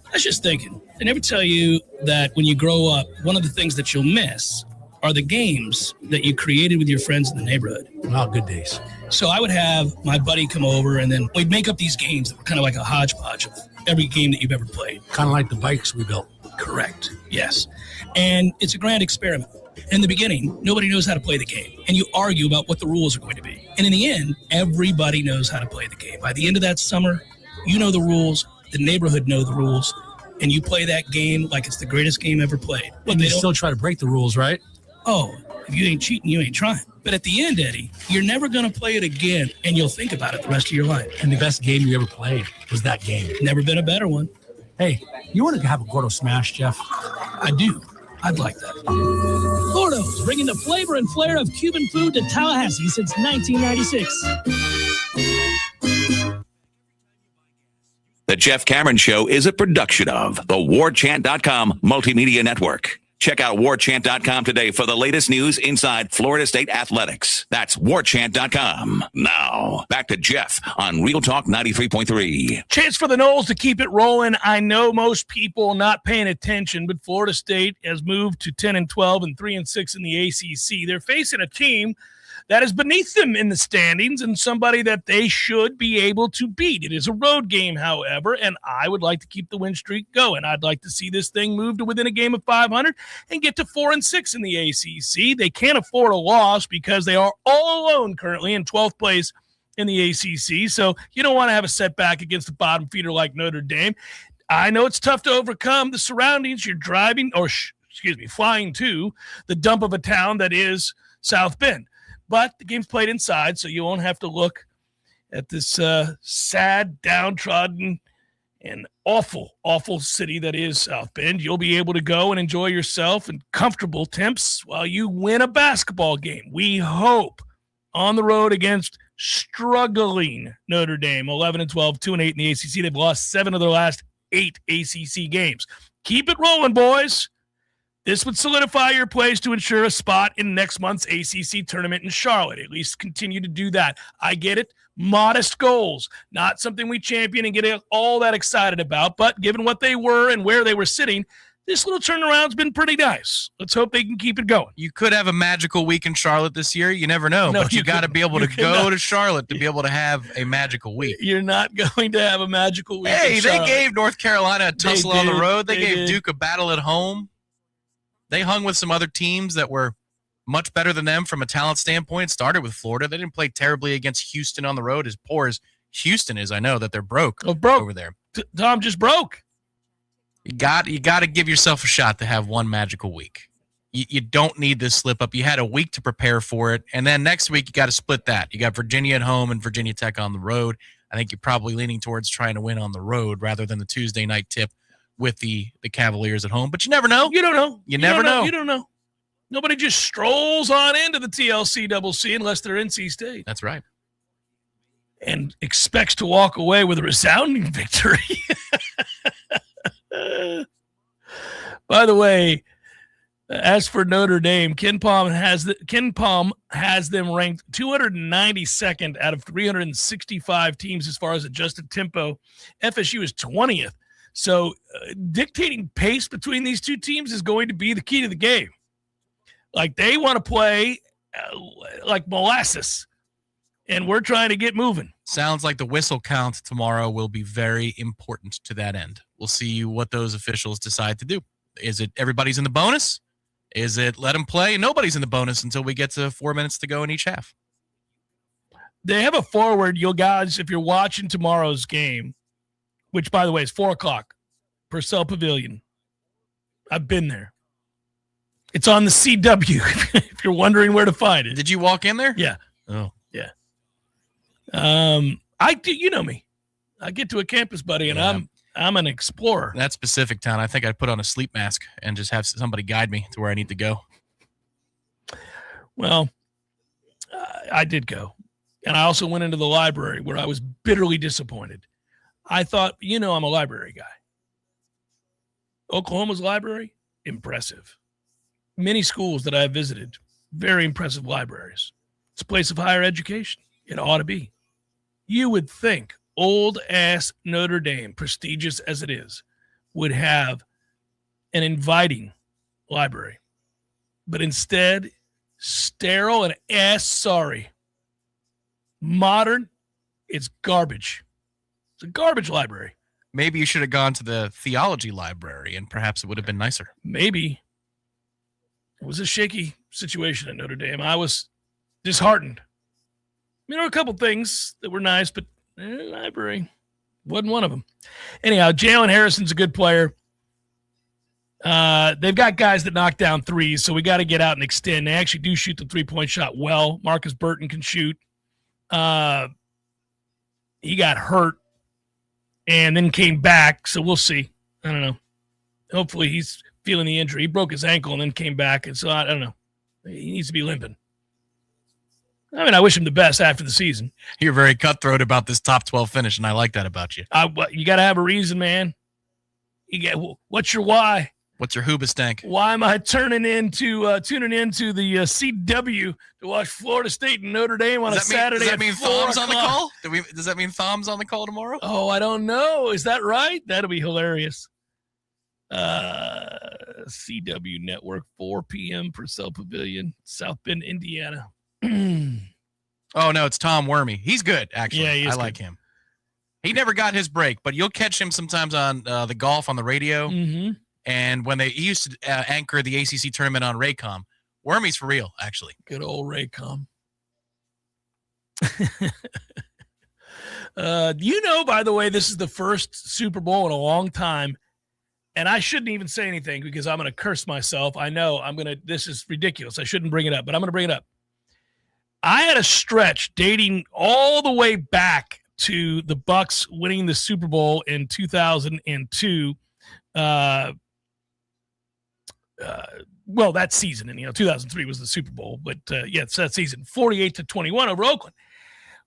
I was just thinking, I never tell you that when you grow up, one of the things that you'll miss are the games that you created with your friends in the neighborhood. Oh, good days. So I would have my buddy come over, and then we'd make up these games that were kind of like a hodgepodge of every game that you've ever played. Kind of like the bikes we built. Correct, yes. And it's a grand experiment. In the beginning, nobody knows how to play the game, and you argue about what the rules are going to be. And in the end, everybody knows how to play the game. By the end of that summer, you know the rules, the neighborhood know the rules, and you play that game like it's the greatest game ever played. But they still try to break the rules, right? Oh, if you ain't cheating, you ain't trying. But at the end, Eddie, you're never going to play it again, and you'll think about it the rest of your life. And the best game you ever played was that game. Never been a better one. Hey, you want to have a Gordo Smash, Jeff? I do. I'd like that. Gordo's, bringing the flavor and flair of Cuban food to Tallahassee since 1996. The Jeff Cameron Show is a production of the Warchant.com Multimedia Network. Check out Warchant.com today for the latest news inside Florida State athletics. That's Warchant.com. Now, back to Jeff on Real Talk 93.3. Chance for the Noles to keep it rolling. I know most people not paying attention, but Florida State has moved to 10-12 and 3-6 in the ACC. They're facing a team that is beneath them in the standings and somebody that they should be able to beat. It is a road game, however, and I would like to keep the win streak going. I'd like to see this thing move to within a game of 500 and get to 4-6 in the ACC. They can't afford a loss because they are all alone currently in 12th place in the ACC, so you don't want to have a setback against a bottom feeder like Notre Dame. I know it's tough to overcome the surroundings. You're driving, flying to the dump of a town that is South Bend. But the game's played inside, so you won't have to look at this sad, downtrodden, and awful, awful city that is South Bend. You'll be able to go and enjoy yourself in comfortable temps while you win a basketball game. We hope on the road against struggling Notre Dame, 11-12, 2-8 in the ACC. They've lost 7 of their last 8 ACC games. Keep it rolling, boys. This would solidify your place to ensure a spot in next month's ACC tournament in Charlotte. At least continue to do that. I get it. Modest goals. Not something we champion and get all that excited about. But given what they were and where they were sitting, this little turnaround's been pretty nice. Let's hope they can keep it going. You could have a magical week in Charlotte this year. You never know. No, but you got to be able to go to Charlotte to be able to have a magical week. You're not going to have a magical week. Hey, they gave North Carolina a tussle on the road. They gave Duke a battle at home. They hung with some other teams that were much better than them from a talent standpoint. Started with Florida. They didn't play terribly against Houston on the road. As poor as Houston is, I know that they're broke over there. Tom just broke. You got to give yourself a shot to have one magical week. You don't need this slip up. You had a week to prepare for it, and then next week you got to split that. You got Virginia at home and Virginia Tech on the road. I think you're probably leaning towards trying to win on the road rather than the Tuesday night tip with the Cavaliers at home. But you never know. You don't know. You never know. You don't know. Nobody just strolls on into the TLC unless they're NC State. That's right. And expects to walk away with a resounding victory. By the way, as for Notre Dame, Ken Palm has them ranked 292nd out of 365 teams as far as adjusted tempo. FSU is 20th. So dictating pace between these two teams is going to be the key to the game. Like, they want to play like molasses, and we're trying to get moving. Sounds like the whistle count tomorrow will be very important to that end. We'll see what those officials decide to do. Is it everybody's in the bonus? Is it let them play? Nobody's in the bonus until we get to 4 minutes to go in each half. They have a forward, you guys, if you're watching tomorrow's game, which, by the way, is 4 o'clock, Purcell Pavilion. I've been there. It's on the CW, if you're wondering where to find it. Did you walk in there? Yeah. Oh. Yeah. I do. You know me. I get to a campus, buddy, and I'm an explorer. That specific town, I think I'd put on a sleep mask and just have somebody guide me to where I need to go. Well, I did go. And I also went into the library where I was bitterly disappointed. I thought, I'm a library guy. Oklahoma's library, impressive. Many schools that I have visited, very impressive libraries. It's a place of higher education. It ought to be. You would think old-ass Notre Dame, prestigious as it is, would have an inviting library. But instead, sterile and sorry. Modern, it's garbage. It's a garbage library. Maybe you should have gone to the theology library and perhaps it would have been nicer. Maybe. It was a shaky situation at Notre Dame. I was disheartened. There were a couple things that were nice, but library wasn't one of them. Anyhow, Jalen Harrison's a good player. They've got guys that knock down threes, so we got to get out and extend. They actually do shoot the three-point shot well. Marcus Burton can shoot. He got hurt and then came back, so we'll see. I don't know. Hopefully he's feeling the injury. He broke his ankle and then came back, and so I don't know. He needs to be limping. I mean, I wish him the best after the season. You're very cutthroat about this top 12 finish, and I like that about you. You got to have a reason, man. What's your why? What's your hoobastank? Why am I tuning into the CW to watch Florida State and Notre Dame on a Saturday? Does that mean Thom's on the call? Does that mean Thom's on the call tomorrow? Oh, I don't know. Is that right? That'll be hilarious. CW Network, 4 p.m. Purcell Pavilion, South Bend, Indiana. Oh, no, it's Tom Wormy. He's good, actually. Yeah, he is I like him. He never got his break, but you'll catch him sometimes on the golf on the radio. Mm-hmm. And when he used to anchor the ACC tournament on Raycom, Wormy's for real, actually. Good old Raycom. By the way, this is the first Super Bowl in a long time. And I shouldn't even say anything because I'm going to curse myself. I know this is ridiculous. I shouldn't bring it up, but I'm going to bring it up. I had a stretch dating all the way back to the Bucs winning the Super Bowl in 2002. That season, and 2003 was the Super Bowl, but it's that season, 48-21 over Oakland,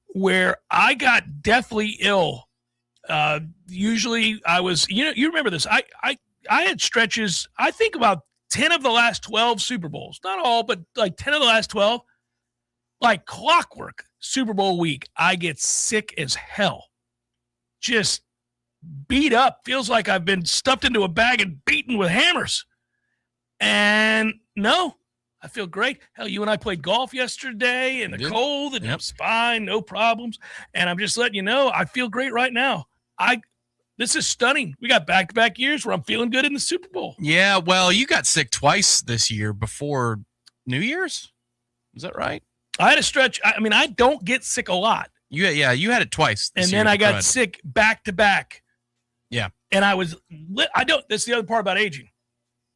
where I got deathly ill. Usually I was, you remember this. I had stretches, I think about 10 of the last 12 Super Bowls, not all, but like 10 of the last 12, like clockwork. Super Bowl week, I get sick as hell. Just beat up. Feels like I've been stuffed into a bag and beaten with hammers. And no, I feel great. Hell, you and I played golf yesterday in the cold, and it was fine, no problems. And I'm just letting you know, I feel great right now. This is stunning. We got back-to-back years where I'm feeling good in the Super Bowl. Yeah, well, you got sick twice this year before New Year's. Is that right? I had a stretch. I don't get sick a lot. You had it twice. And then I got sick back-to-back. Yeah. And that's the other part about aging.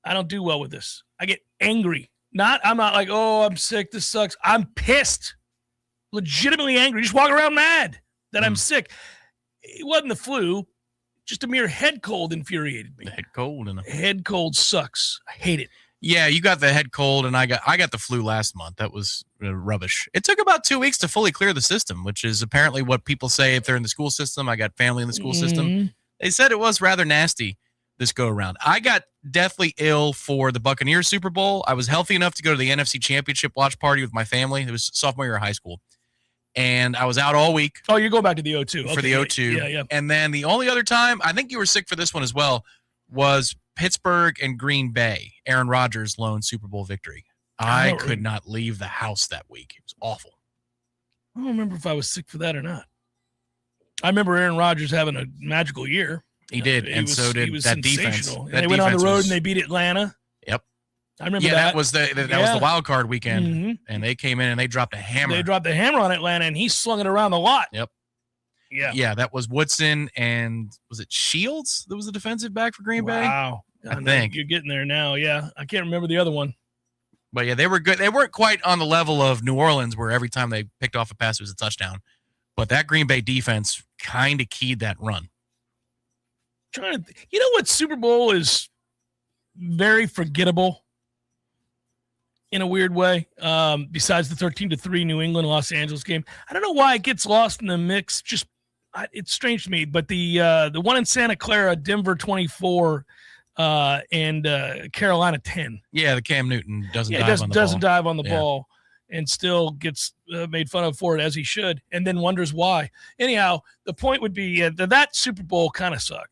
I don't do well with this. I get angry. I'm not like, oh, I'm sick. This sucks. I'm pissed. Legitimately angry. Just walk around mad that I'm sick. It wasn't the flu. Just a mere head cold infuriated me. The head cold. Head cold sucks. I hate it. Yeah, you got the head cold, and I got the flu last month. That was rubbish. It took about 2 weeks to fully clear the system, which is apparently what people say if they're in the school system. I got family in the school system. They said it was rather nasty this go around. I got deathly ill for the Buccaneers Super Bowl. I was healthy enough to go to the NFC Championship watch party with my family. It was sophomore year of high school. And I was out all week. Oh, you're going back to the 02. For the 02. Yeah. And then the only other time, I think you were sick for this one as well, was Pittsburgh and Green Bay, Aaron Rodgers' lone Super Bowl victory. I could not leave the house that week. It was awful. I don't remember if I was sick for that or not. I remember Aaron Rodgers having a magical year. He did, and so did that defense. And they went on the road and they beat Atlanta. Yep. I remember that. that was the wild card weekend, and they came in and they dropped a hammer. They dropped the hammer on Atlanta, and he slung it around the lot. Yep. Yeah. Yeah, that was Woodson, and was it Shields that was the defensive back for Green Bay? Wow. I think. You're getting there now, yeah. I can't remember the other one. But, yeah, they were good. They weren't quite on the level of New Orleans where every time they picked off a pass, it was a touchdown. But that Green Bay defense kind of keyed that run. You know what Super Bowl is very forgettable in a weird way, besides the 13-3 New England Los Angeles game? I don't know why it gets lost in the mix. It's strange to me, but the one in Santa Clara, Denver 24 and Carolina 10. Yeah, the Cam Newton doesn't dive on the ball and still gets made fun of for it, as he should, and then wonders why. Anyhow, the point would be that Super Bowl kind of sucked.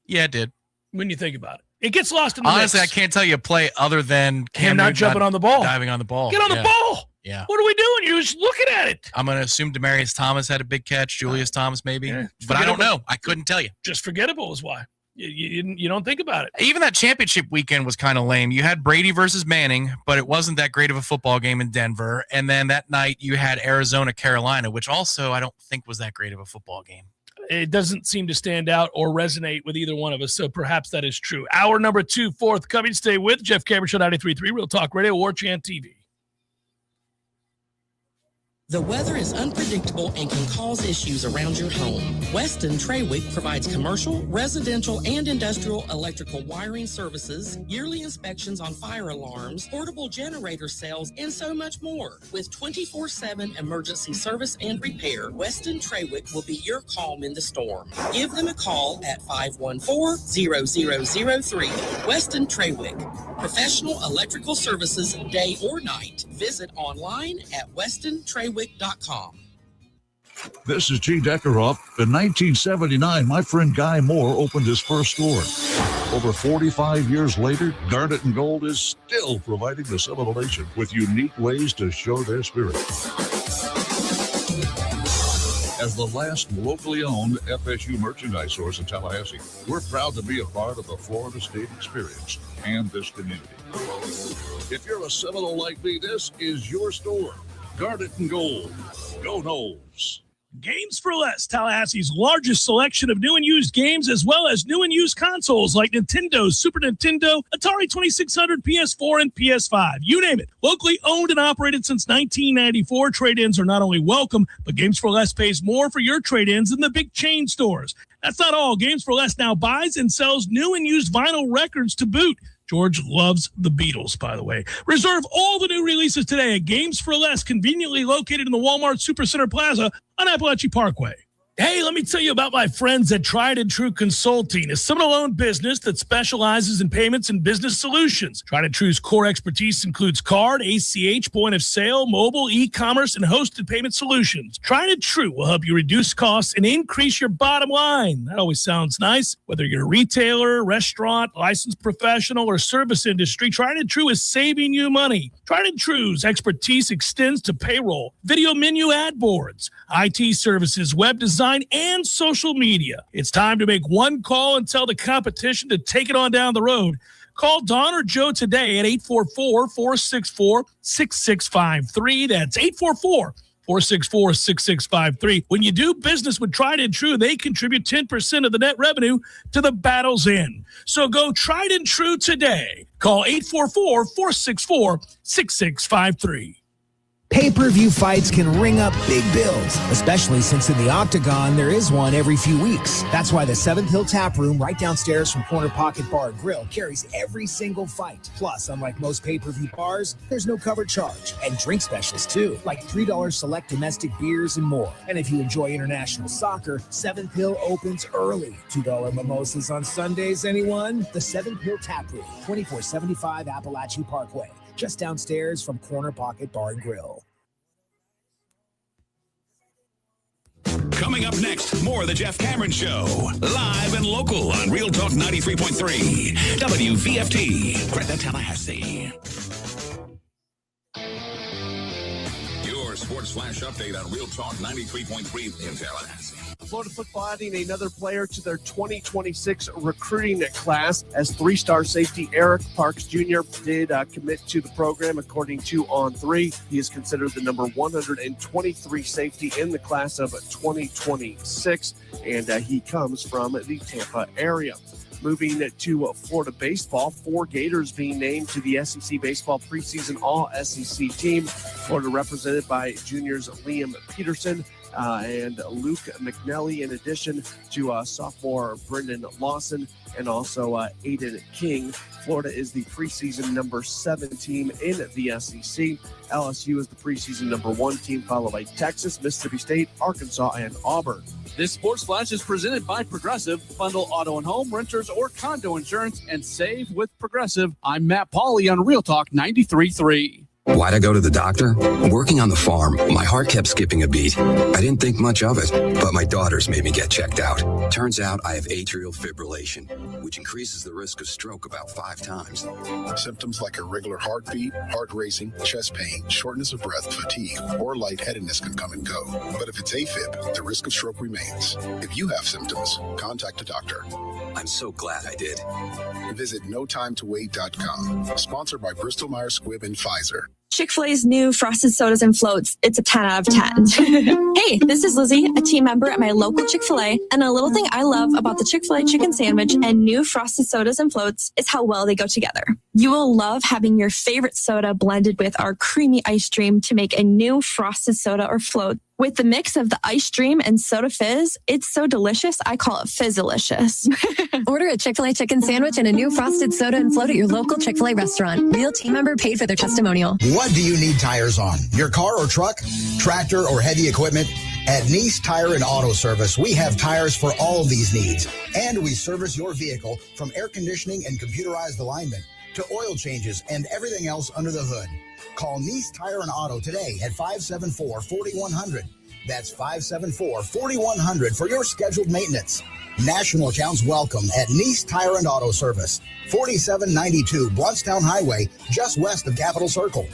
Yeah, it did. When you think about it. It gets lost in the Honestly, mix. I can't tell you a play other than Cam not jumping on the ball. Diving on the ball. Get on the ball. Yeah. What are we doing? You're just looking at it. I'm going to assume Demaryius Thomas had a big catch, Julius Thomas maybe. Yeah, but I don't know. I couldn't tell you. Just forgettable is why. You don't think about it. Even that championship weekend was kind of lame. You had Brady versus Manning, but it wasn't that great of a football game in Denver. And then that night you had Arizona, Carolina, which also I don't think was that great of a football game. It doesn't seem to stand out or resonate with either one of us, so perhaps that is true. Hour number 2, forthcoming. Stay with Jeff Cameron Show, 93.3 Real Talk Radio, Warchant TV. The weather is unpredictable and can cause issues around your home. Weston Trawick provides commercial, residential, and industrial electrical wiring services, yearly inspections on fire alarms, portable generator sales, and so much more. With 24/7 emergency service and repair, Weston Trawick will be your calm in the storm. Give them a call at 514-0003. Weston Trawick. Professional electrical services day or night. Visit online at westontrawick.com. This is G. Deckeroff. In 1979, my friend Guy Moore opened his first store. Over 45 years later, Garnet and Gold is still providing the Seminole Nation with unique ways to show their spirit. As the last locally owned FSU merchandise source in Tallahassee, we're proud to be a part of the Florida State experience and this community. If you're a Seminole like me, this is your store. Garnet and Gold. Go Noles. Games for Less, Tallahassee's largest selection of new and used games, as well as new and used consoles like Nintendo, Super Nintendo, Atari 2600, PS4, and PS5. You name it. Locally owned and operated since 1994, trade-ins are not only welcome, but Games for Less pays more for your trade-ins than the big chain stores. That's not all. Games for Less now buys and sells new and used vinyl records to boot. George loves the Beatles, by the way. Reserve all the new releases today at Games for Less, conveniently located in the Walmart Supercenter Plaza on Appalachian Parkway. Hey, let me tell you about my friends at Tried and True Consulting, a Seminole-owned business that specializes in payments and business solutions. Tried and True's core expertise includes card, ACH, point of sale, mobile, e-commerce, and hosted payment solutions. Tried and True will help you reduce costs and increase your bottom line. That always sounds nice. Whether you're a retailer, restaurant, licensed professional, or service industry, Tried and True is saving you money. Tried and True's expertise extends to payroll, video menu ad boards, IT services, web design, and social media. It's time to make one call and tell the competition to take it on down the road. Call Don or Joe today at 844-464-6653. That's 844-464-6653. When you do business with Tried and True, they contribute 10% of the net revenue to the battle's end. So go Tried and True today. Call 844-464-6653. Pay-per-view fights can ring up big bills, especially since in the Octagon there is one every few weeks. That's why the Seventh Hill Tap Room right downstairs from Corner Pocket Bar and Grill carries every single fight. Plus, unlike most pay-per-view bars, there's no cover charge. And drink specials too, like $3 select domestic beers and more. And if you enjoy international soccer, Seventh Hill opens early. $2 mimosas on Sundays, anyone? The Seventh Hill Tap Room, 2475 Appalachian Parkway. Just downstairs from Corner Pocket Bar and Grill. Coming up next, more of the Jeff Cameron Show. Live and local on Real Talk 93.3. WVFT, Greta, Tallahassee. Your Sports Flash update on Real Talk 93.3 in Tallahassee. Florida football adding another player to their 2026 recruiting class as three-star safety Eric Parks Jr. did commit to the program according to On3. He is considered the number 123 safety in the class of 2026, and he comes from the Tampa area. Moving to Florida baseball, 4 Gators being named to the SEC Baseball preseason All-SEC team. Florida represented by juniors Liam Peterson and Luke McNally, in addition to sophomore Brendan Lawson and also Aiden King. Florida is the preseason number 7 team in the SEC. LSU is the preseason number 1 team, followed by Texas, Mississippi State, Arkansas, and Auburn. This Sports Flash is presented by Progressive. Bundle auto and home, renters, or condo insurance and save with Progressive. I'm Matt Pauley on Real Talk 93.3. Why'd I go to the doctor? Working on the farm, my heart kept skipping a beat. I didn't think much of it, but my daughters made me get checked out. Turns out I have atrial fibrillation, which increases the risk of stroke about 5 times. Symptoms like irregular heartbeat, heart racing, chest pain, shortness of breath, fatigue, or lightheadedness can come and go. But if it's AFib, the risk of stroke remains. If you have symptoms, contact a doctor. I'm so glad I did. Visit notimetowait.com. Sponsored by Bristol Myers Squibb and Pfizer. Chick-fil-A's new frosted sodas and floats. It's a 10 out of 10. Hey, this is Lizzie, a team member at my local Chick-fil-A. And a little thing I love about the Chick-fil-A chicken sandwich and new frosted sodas and floats is how well they go together. You will love having your favorite soda blended with our creamy ice cream to make a new frosted soda or float. With the mix of the ice cream and soda fizz, it's so delicious, I call it Fizzalicious. Order a Chick-fil-A chicken sandwich and a new frosted soda and float at your local Chick-fil-A restaurant. Real team member paid for their testimonial. What do you need tires on? Your car or truck, tractor or heavy equipment? At Nice Tire and Auto Service, we have tires for all of these needs. And we service your vehicle from air conditioning and computerized alignment to oil changes and everything else under the hood. Call Nice Tire and Auto today at 574-4100. That's 574-4100 for your scheduled maintenance. National accounts welcome at Nice Tire and Auto Service, 4792 Bluntstown Highway, just west of Capitol Circle.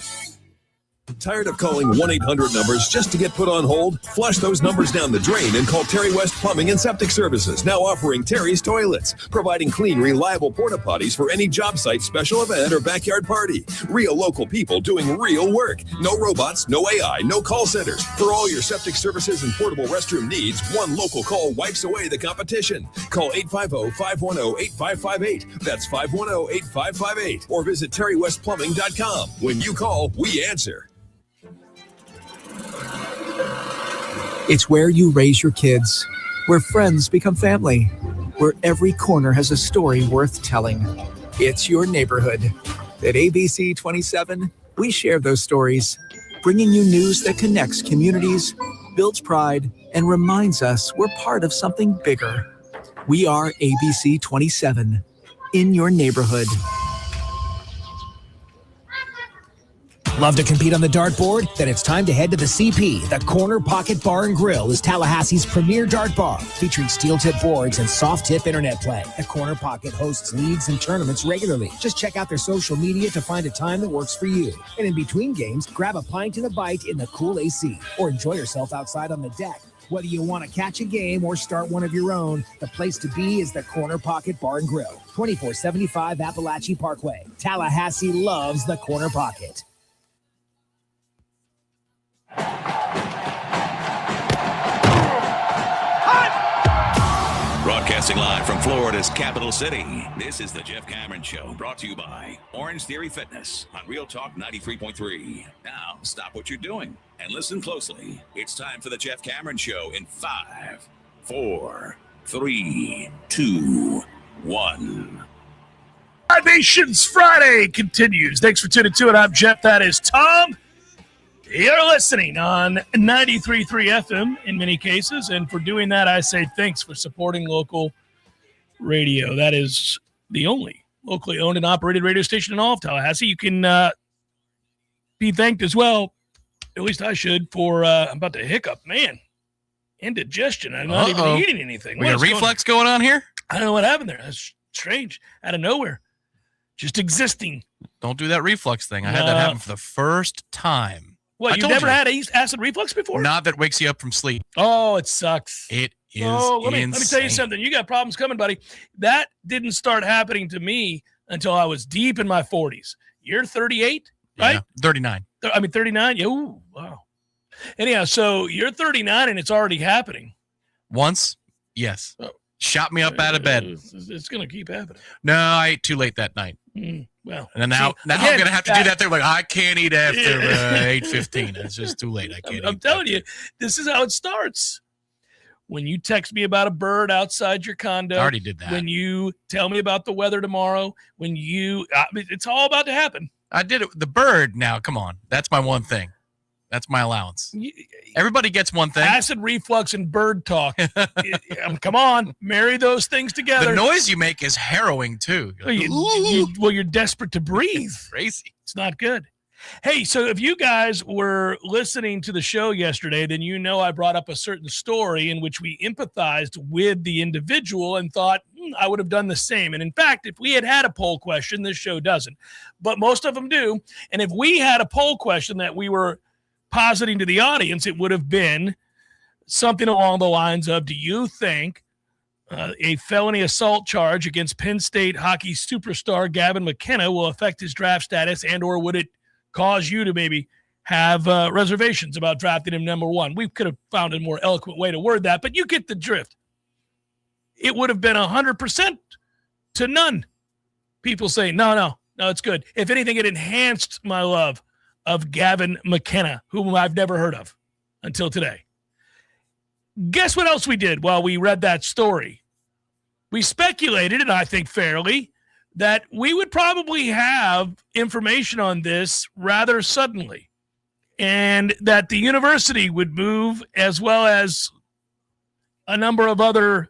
Tired of calling 1-800 numbers just to get put on hold? Flush those numbers down the drain and call Terry West Plumbing and Septic Services, now offering Terry's Toilets, providing clean, reliable porta potties for any job site, special event, or backyard party. Real local people doing real work. No robots, no AI, no call centers. For all your septic services and portable restroom needs, one local call wipes away the competition. Call 850-510-8558. That's 510-8558. Or visit terrywestplumbing.com. When you call, we answer. It's where you raise your kids, where friends become family, where every corner has a story worth telling. It's your neighborhood. At ABC 27, we share those stories, bringing you news that connects communities, builds pride, and reminds us we're part of something bigger. We are ABC 27, in your neighborhood. Love to compete on the dartboard? Then it's time to head to the CP. The Corner Pocket Bar and Grill is Tallahassee's premier dart bar, featuring steel-tip boards and soft-tip internet play. The Corner Pocket hosts leagues and tournaments regularly. Just check out their social media to find a time that works for you. And in between games, grab a pint and a bite in the cool AC, or enjoy yourself outside on the deck. Whether you want to catch a game or start one of your own, the place to be is the Corner Pocket Bar and Grill, 2475 Appalachie Parkway. Tallahassee loves the Corner Pocket. Broadcasting live from Florida's capital city, this is the Jeff Cameron Show, brought to you by Orange Theory Fitness on Real Talk 93.3. Now, stop what you're doing and listen closely. It's time for the Jeff Cameron Show in 5, 4, 3, 2, 1. Libations Friday continues. Thanks for tuning to it. I'm Jeff. That is Tom. You're listening on 93.3 FM in many cases, and for doing that, I say thanks for supporting local radio. That is the only locally owned and operated radio station in all of Tallahassee. You can be thanked as well, at least I should, for I'm about to hiccup. Man, indigestion. I'm not even eating anything. We got a reflex going on here? I don't know what happened there. That's strange. Out of nowhere. Just existing. Don't do that reflux thing. I had that happen for the first time. What, you've never had acid reflux before? Not that wakes you up from sleep. Oh, it sucks. It is let me tell you something. You got problems coming, buddy. That didn't start happening to me until I was deep in my 40s. You're 38, right? Yeah, 39. 39? Yeah, ooh, wow. Anyhow, so you're 39 and it's already happening. Once? Yes. Shot me up out of bed. It's going to keep happening. No, I ate too late that night. Well, and then now I'm going to have to do that thing. Like, I can't eat after 8:15. It's just too late. I can't I'm telling you, this is how it starts. When you text me about a bird outside your condo. I already did that. When you tell me about the weather tomorrow. When you, it's all about to happen. I did it. The bird now, come on. That's my one thing. That's my allowance. Everybody gets one thing. Acid reflux and bird talk. Come on, marry those things together. The noise you make is harrowing too. You're desperate to breathe. Crazy. It's not good. Hey, so if you guys were listening to the show yesterday, then you know I brought up a certain story in which we empathized with the individual and thought I would have done the same. And in fact, if we had a poll question, this show doesn't, but most of them do. And if we had a poll question that we were positing to the audience, it would have been something along the lines of, do you think a felony assault charge against Penn State hockey superstar Gavin McKenna will affect his draft status, and or would it cause you to maybe have reservations about drafting him number one? We could have found a more eloquent way to word that, but you get the drift. It would have been 100% to none. People say, no, it's good. If anything, it enhanced my love of Gavin McKenna, whom I've never heard of until today. Guess what else we did while we read that story? We speculated, and I think fairly, that we would probably have information on this rather suddenly, and that the university would move, as well as a number of other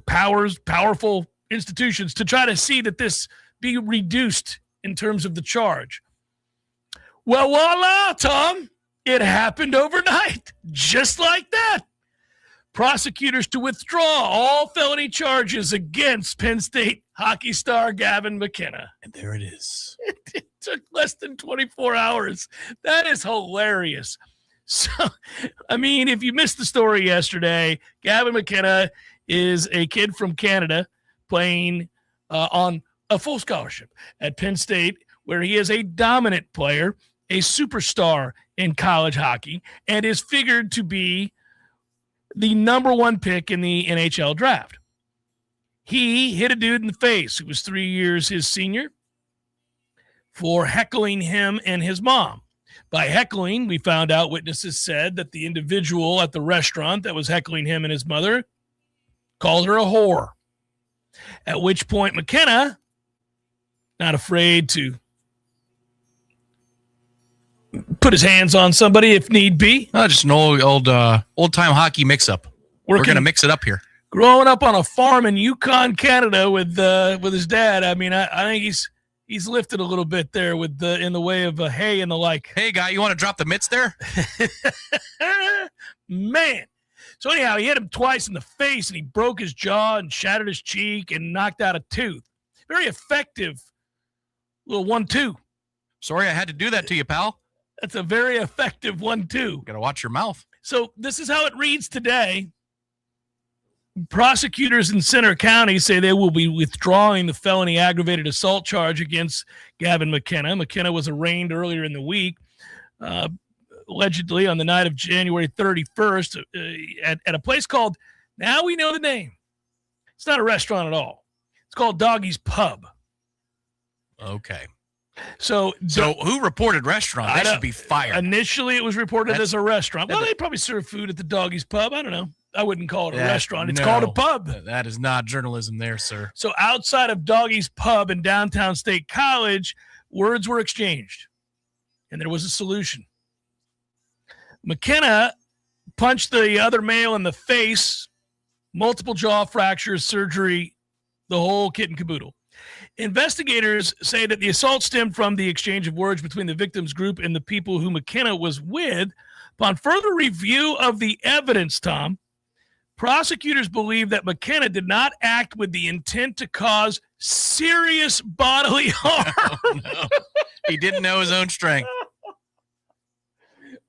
powerful institutions, to try to see that this be reduced in terms of the charge. Well, voila, Tom, it happened overnight, just like that. Prosecutors to withdraw all felony charges against Penn State hockey star Gavin McKenna. And there it is. It took less than 24 hours. That is hilarious. So, I mean, if you missed the story yesterday, Gavin McKenna is a kid from Canada playing on a full scholarship at Penn State, where he is a dominant player, a superstar in college hockey, and is figured to be the number one pick in the NHL draft. He hit a dude in the face who was 3 years his senior for heckling him and his mom. By heckling, we found out witnesses said that the individual at the restaurant that was heckling him and his mother called her a whore. At which point McKenna, not afraid to put his hands on somebody if need be. Just an old-time hockey mix-up. We're going to mix it up here. Growing up on a farm in Yukon, Canada with his dad, I mean, I think he's lifted a little bit there in the way of hay and the like. Hey, guy, you want to drop the mitts there? Man. So anyhow, he hit him twice in the face, and he broke his jaw and shattered his cheek and knocked out a tooth. Very effective little 1-2. Sorry I had to do that to you, pal. That's a very effective 1-2. Got to watch your mouth. So this is how it reads today. Prosecutors in Center County say they will be withdrawing the felony aggravated assault charge against Gavin McKenna. McKenna was arraigned earlier in the week, allegedly on the night of January 31st at a place called, now we know the name. It's not a restaurant at all. It's called Doggy's Pub. Okay. So who reported restaurant? That should be fired. Initially, it was reported as a restaurant. Well, they probably serve food at the Doggy's Pub. I don't know. I wouldn't call it a restaurant. It's called a pub. That is not journalism there, sir. So outside of Doggy's Pub in downtown State College, words were exchanged, and there was a solution. McKenna punched the other male in the face, multiple jaw fractures, surgery, the whole kit and caboodle. Investigators say that the assault stemmed from the exchange of words between the victim's group and the people who McKenna was with. Upon further review of the evidence, Tom, prosecutors believe that McKenna did not act with the intent to cause serious bodily harm. Oh, no. He didn't know his own strength.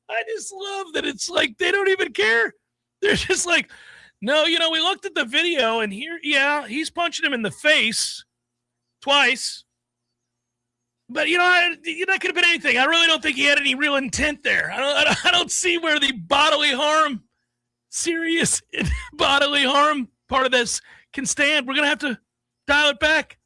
I just love that it's like they don't even care. They're just like, no, we looked at the video and here, he's punching him in the face twice. But, that could have been anything. I really don't think he had any real intent there. I don't see where the bodily harm, serious bodily harm part of this can stand. We're going to have to dial it back.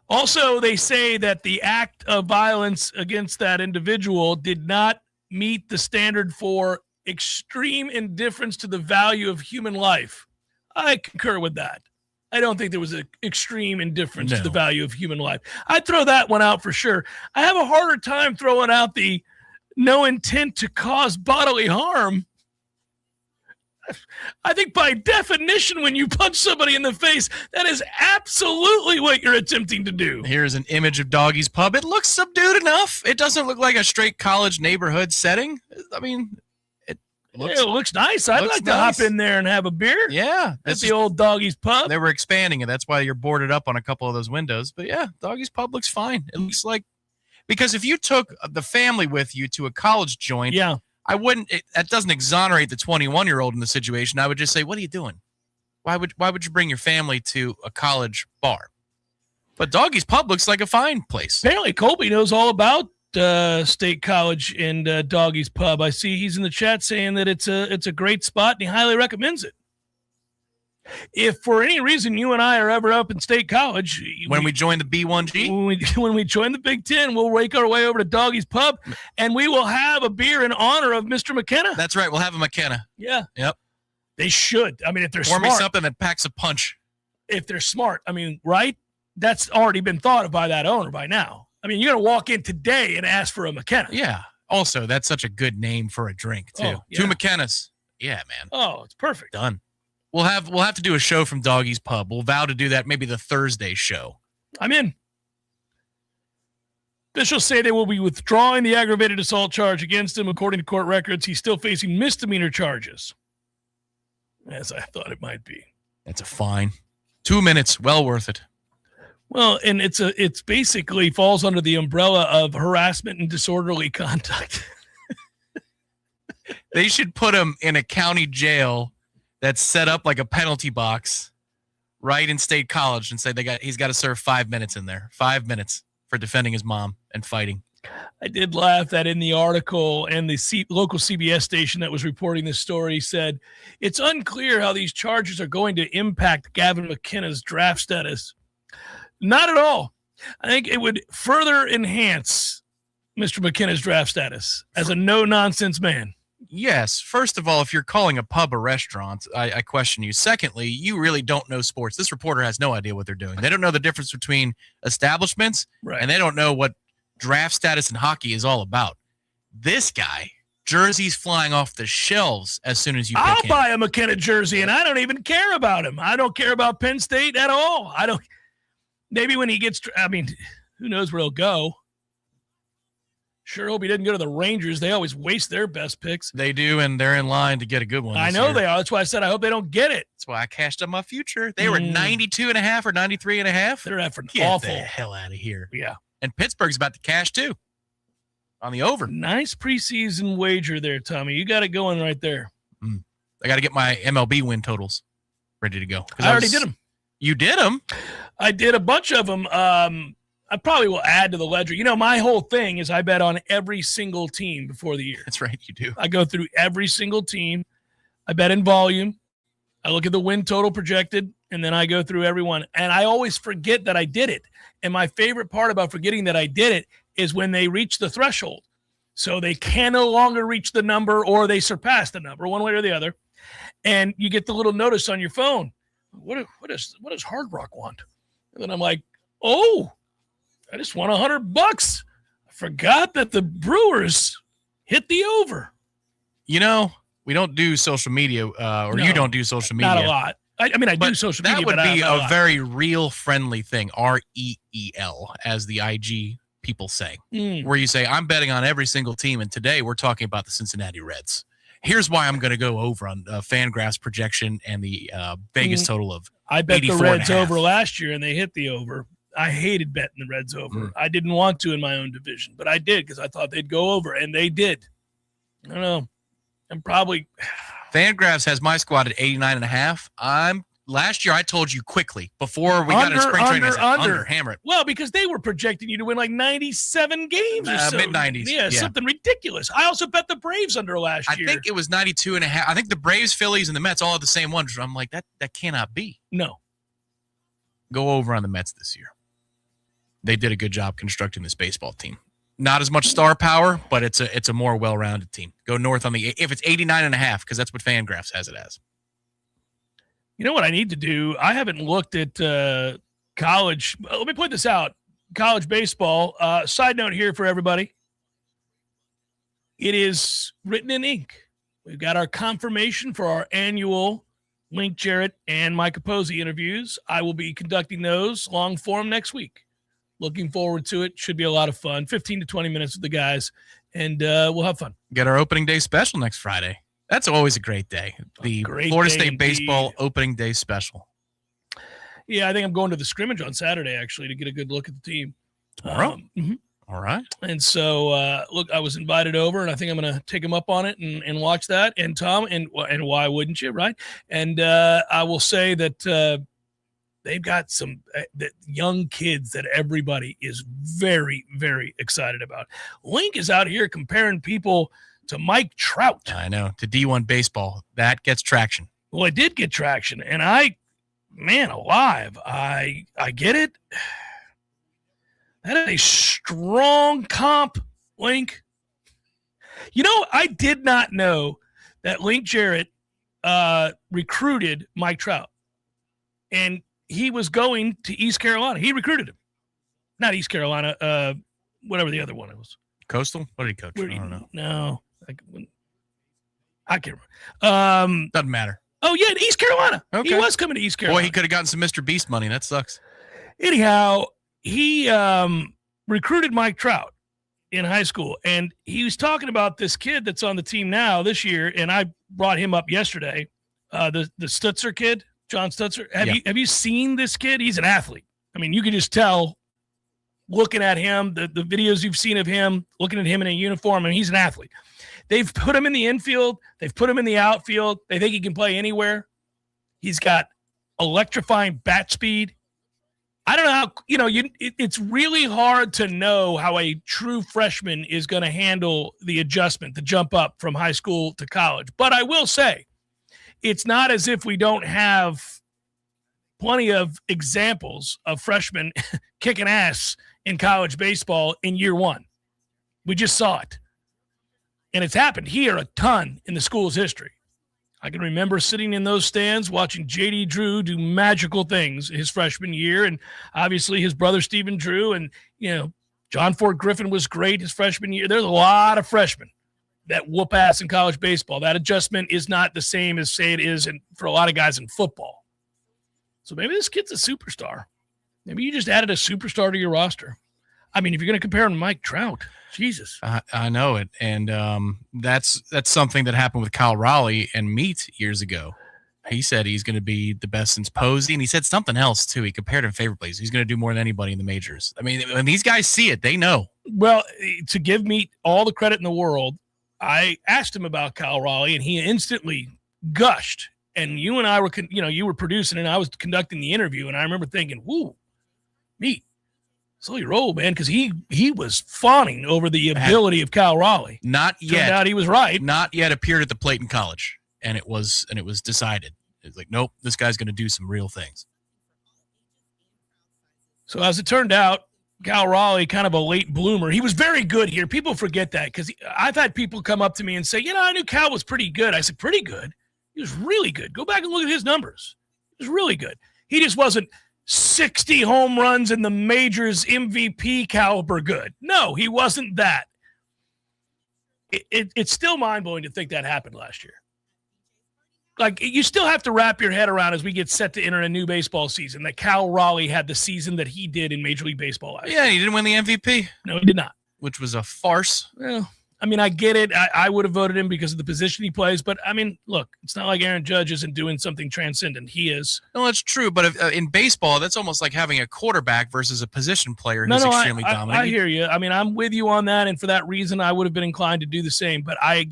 Also, they say that the act of violence against that individual did not meet the standard for extreme indifference to the value of human life. I concur with that. I don't think there was an extreme indifference to the value of human life. I'd throw that one out for sure. I have a harder time throwing out the no intent to cause bodily harm. I think by definition, when you punch somebody in the face, that is absolutely what you're attempting to do. Here's an image of Doggy's Pub. It looks subdued enough. It doesn't look like a straight college neighborhood setting. I mean, it looks nice. I'd like to hop in there and have a beer. Yeah. At the old Doggy's Pub. They were expanding it. That's why you're boarded up on a couple of those windows. But yeah, Doggy's Pub looks fine. It looks like, because if you took the family with you to a college joint, I wouldn't. That doesn't exonerate the 21-year-old in the situation. I would just say, "What are you doing? Why would you bring your family to a college bar?" But Doggy's Pub looks like a fine place. Apparently, Colby knows all about State College and Doggy's Pub. I see he's in the chat saying that it's a great spot and he highly recommends it. If for any reason you and I are ever up in State College, when we join the B1G, when we join the Big Ten, we'll rake our way over to Doggy's Pub, and we will have a beer in honor of Mr. McKenna. That's right. We'll have a McKenna. Yeah. Yep. They should. I mean, if they're Pour smart. me something that packs a punch. If they're smart. I mean, right? That's already been thought of by that owner by now. I mean, you're going to walk in today and ask for a McKenna. Yeah. Also, that's such a good name for a drink, too. Oh, yeah. 2 McKennas. Yeah, man. Oh, it's perfect. Done. We'll have to do a show from Doggy's Pub. We'll vow to do that maybe the Thursday show. I'm in. Officials say they will be withdrawing the aggravated assault charge against him. According to court records, he's still facing misdemeanor charges, as I thought it might be. That's a fine. 2 minutes, well worth it. Well, and it's basically falls under the umbrella of harassment and disorderly conduct. They should put him in a county jail that's set up like a penalty box right in State College and say he's got to serve 5 minutes in there. 5 minutes for defending his mom and fighting. I did laugh that in the article, and the local CBS station that was reporting this story said it's unclear how these charges are going to impact Gavin McKenna's draft status. Not at all. I think it would further enhance Mr. McKenna's draft status as a no-nonsense man. Yes. First of all, if you're calling a pub a restaurant, I question you. Secondly, you really don't know sports. This reporter has no idea what they're doing. They don't know the difference between establishments, and they don't know what draft status in hockey is all about. This guy, jerseys flying off the shelves as soon as you pick him. I'll buy a McKenna jersey, and I don't even care about him. I don't care about Penn State at all. I don't. Maybe when he gets, I mean, who knows where he'll go. Sure hope he didn't go to the Rangers. They always waste their best picks. They do, and they're in line to get a good one. I know they are. That's why I said I hope they don't get it. That's why I cashed up my future. They were 92.5 or 93.5. They're effing Get awful. the hell out of here. Yeah. And Pittsburgh's about to cash too on the over. Nice preseason wager there, Tommy. You got it going right there. I got to get my MLB win totals ready to go. I already did them. You did them? I did a bunch of them. I probably will add to the ledger. You know, my whole thing is I bet on every single team before the year. That's right, you do. I go through every single team. I bet in volume. I look at the win total projected, and then I go through everyone. And I always forget that I did it. And my favorite part about forgetting that I did it is when they reach the threshold. So they can no longer reach the number or they surpass the number, one way or the other. And you get the little notice on your phone. What does Hard Rock want? And then I'm like, oh, I just won $100. I forgot that the Brewers hit the over. You know, we don't do social media, or No, you don't do social media. Not a lot. I mean, I do social media. That would but be not a very real friendly thing, REEL, as the IG people say, where you say, I'm betting on every single team, and today we're talking about the Cincinnati Reds. Here's why I'm going to go over on Fangraphs projection and the Vegas total of I bet the 84.5. Reds over last year, and they hit the over. I hated betting the Reds over. I didn't want to in my own division, but I did because I thought they'd go over, and they did. I don't know. I'm probably Fangraphs has my squad at 89.5. I'm Last year, I told you quickly before we got into spring training. I said, hammer it. Well, because they were projecting you to win like 97 games or so. Mid-90s. Yeah, something ridiculous. I also bet the Braves under last year. I think it was 92.5. I think the Braves, Phillies, and the Mets all had the same one. I'm like, that cannot be. No. Go over on the Mets this year. They did a good job constructing this baseball team. Not as much star power, but it's a more well-rounded team. Go north on if it's 89.5, because that's what Fangraphs has it as. You know what I need to do? I haven't looked at college. Let me point this out. College baseball. Side note here for everybody. It is written in ink. We've got our confirmation for our annual Link Jarrett and Mike Capozzi interviews. I will be conducting those long form next week. Looking forward to it. Should be a lot of fun. 15 to 20 minutes with the guys, and we'll have fun. Get our opening day special next Friday. That's always a great day. The Florida State baseball opening day special. Yeah, I think I'm going to the scrimmage on Saturday, actually, to get a good look at the team. Tomorrow? All right. And so, look, I was invited over, and I think I'm going to take them up on it and watch that. And Tom, and why wouldn't you, right? And I will say that they've got some young kids that everybody is very, very excited about. Link is out here comparing people to Mike Trout. I know. To D1 baseball. That gets traction. Well, it did get traction. And man alive, I get it. That is a strong comp, Link. You know, I did not know that Link Jarrett recruited Mike Trout. And he was going to East Carolina. He recruited him. Not East Carolina, whatever the other one was. Coastal? What did he coach? I don't know. No. I can't remember. Doesn't matter. Oh, yeah, East Carolina. Okay. He was coming to East Carolina. Boy, he could have gotten some Mr. Beast money. That sucks. Anyhow, he recruited Mike Trout in high school, and he was talking about this kid that's on the team now this year, and I brought him up yesterday, the Stutzer kid, John Stutzer. Have you seen this kid? He's an athlete. I mean, you could just tell looking at him, the videos you've seen of him, looking at him in a uniform, and he's an athlete. They've put him in the infield. They've put him in the outfield. They think he can play anywhere. He's got electrifying bat speed. I don't know how, it's really hard to know how a true freshman is going to handle the adjustment, the jump up from high school to college. But I will say, it's not as if we don't have plenty of examples of freshmen kicking ass in college baseball in year one. We just saw it. And it's happened here a ton in the school's history. I can remember sitting in those stands watching J.D. Drew do magical things his freshman year, and obviously his brother Stephen Drew, and, John Ford Griffin was great his freshman year. There's a lot of freshmen that whoop ass in college baseball. That adjustment is not the same as, say, it is for a lot of guys in football. So maybe this kid's a superstar. Maybe you just added a superstar to your roster. I mean, if you're going to compare him to Mike Trout, Jesus. I know it. And that's something that happened with Kyle Raleigh and Meat years ago. He said he's going to be the best since Posey, and he said something else, too. He compared him favorably. He's going to do more than anybody in the majors. I mean, when these guys see it, they know. Well, to give Meat all the credit in the world, I asked him about Kyle Raleigh, and he instantly gushed. And you and I were, you were producing, and I was conducting the interview, and I remember thinking, whoo, Meat. Slowly roll, man, because he was fawning over the ability of Kyle Raleigh. Not yet. Turned out he was right. Not yet appeared at the plate in college, and it was decided. It's like, nope, this guy's going to do some real things. So as it turned out, Kyle Raleigh, kind of a late bloomer. He was very good here. People forget that because I've had people come up to me and say, I knew Cal was pretty good. I said, pretty good? He was really good. Go back and look at his numbers. He was really good. He just wasn't 60 home runs in the majors MVP caliber good. No, he wasn't that. It's still mind-blowing to think that happened last year. Like, you still have to wrap your head around as we get set to enter a new baseball season that Cal Raleigh had the season that he did in Major League Baseball last year. Yeah, he didn't win the MVP. No, he did not. Which was a farce. Well, I mean, I get it. I would have voted him because of the position he plays. But, I mean, look, it's not like Aaron Judge isn't doing something transcendent. He is. No, that's true. But in baseball, that's almost like having a quarterback versus a position player who's extremely dominant. I hear you. I mean, I'm with you on that. And for that reason, I would have been inclined to do the same. But I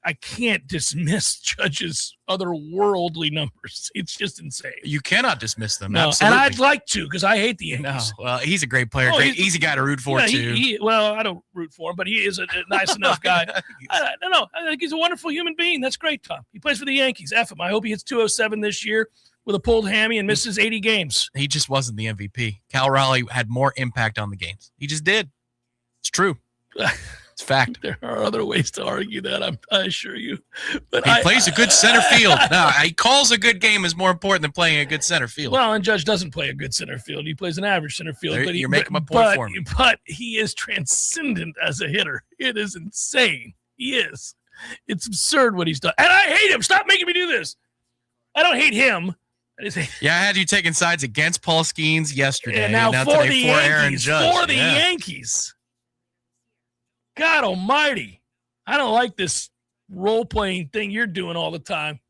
I can't dismiss Judge's otherworldly numbers. It's just insane. You cannot dismiss them. No, Absolutely. and I'd like to because I hate the Yankees. No, well, he's a great player. Oh, Great, easy guy to root for, too. Well, I don't root for him, but he is a nice enough guy. No, I think he's a wonderful human being. That's great, Tom. He plays for the Yankees. F him. I hope he hits 207 this year with a pulled hammy and misses 80 games. He just wasn't the MVP. Cal Raleigh had more impact on the games. He just did. It's true. It's fact. There are other ways to argue that, I assure you. But he plays a good center field. No, he calls a good game is more important than playing a good center field. Well, and Judge doesn't play a good center field. He plays an average center field. There, but you're making my point for me. But he is transcendent as a hitter. It is insane. He is. It's absurd what he's done. And I hate him. Stop making me do this. I don't hate him. I had you taking sides against Paul Skeens yesterday. And now for today the for Yankees. Aaron Judge. For the Yankees. God almighty. I don't like this role-playing thing you're doing all the time.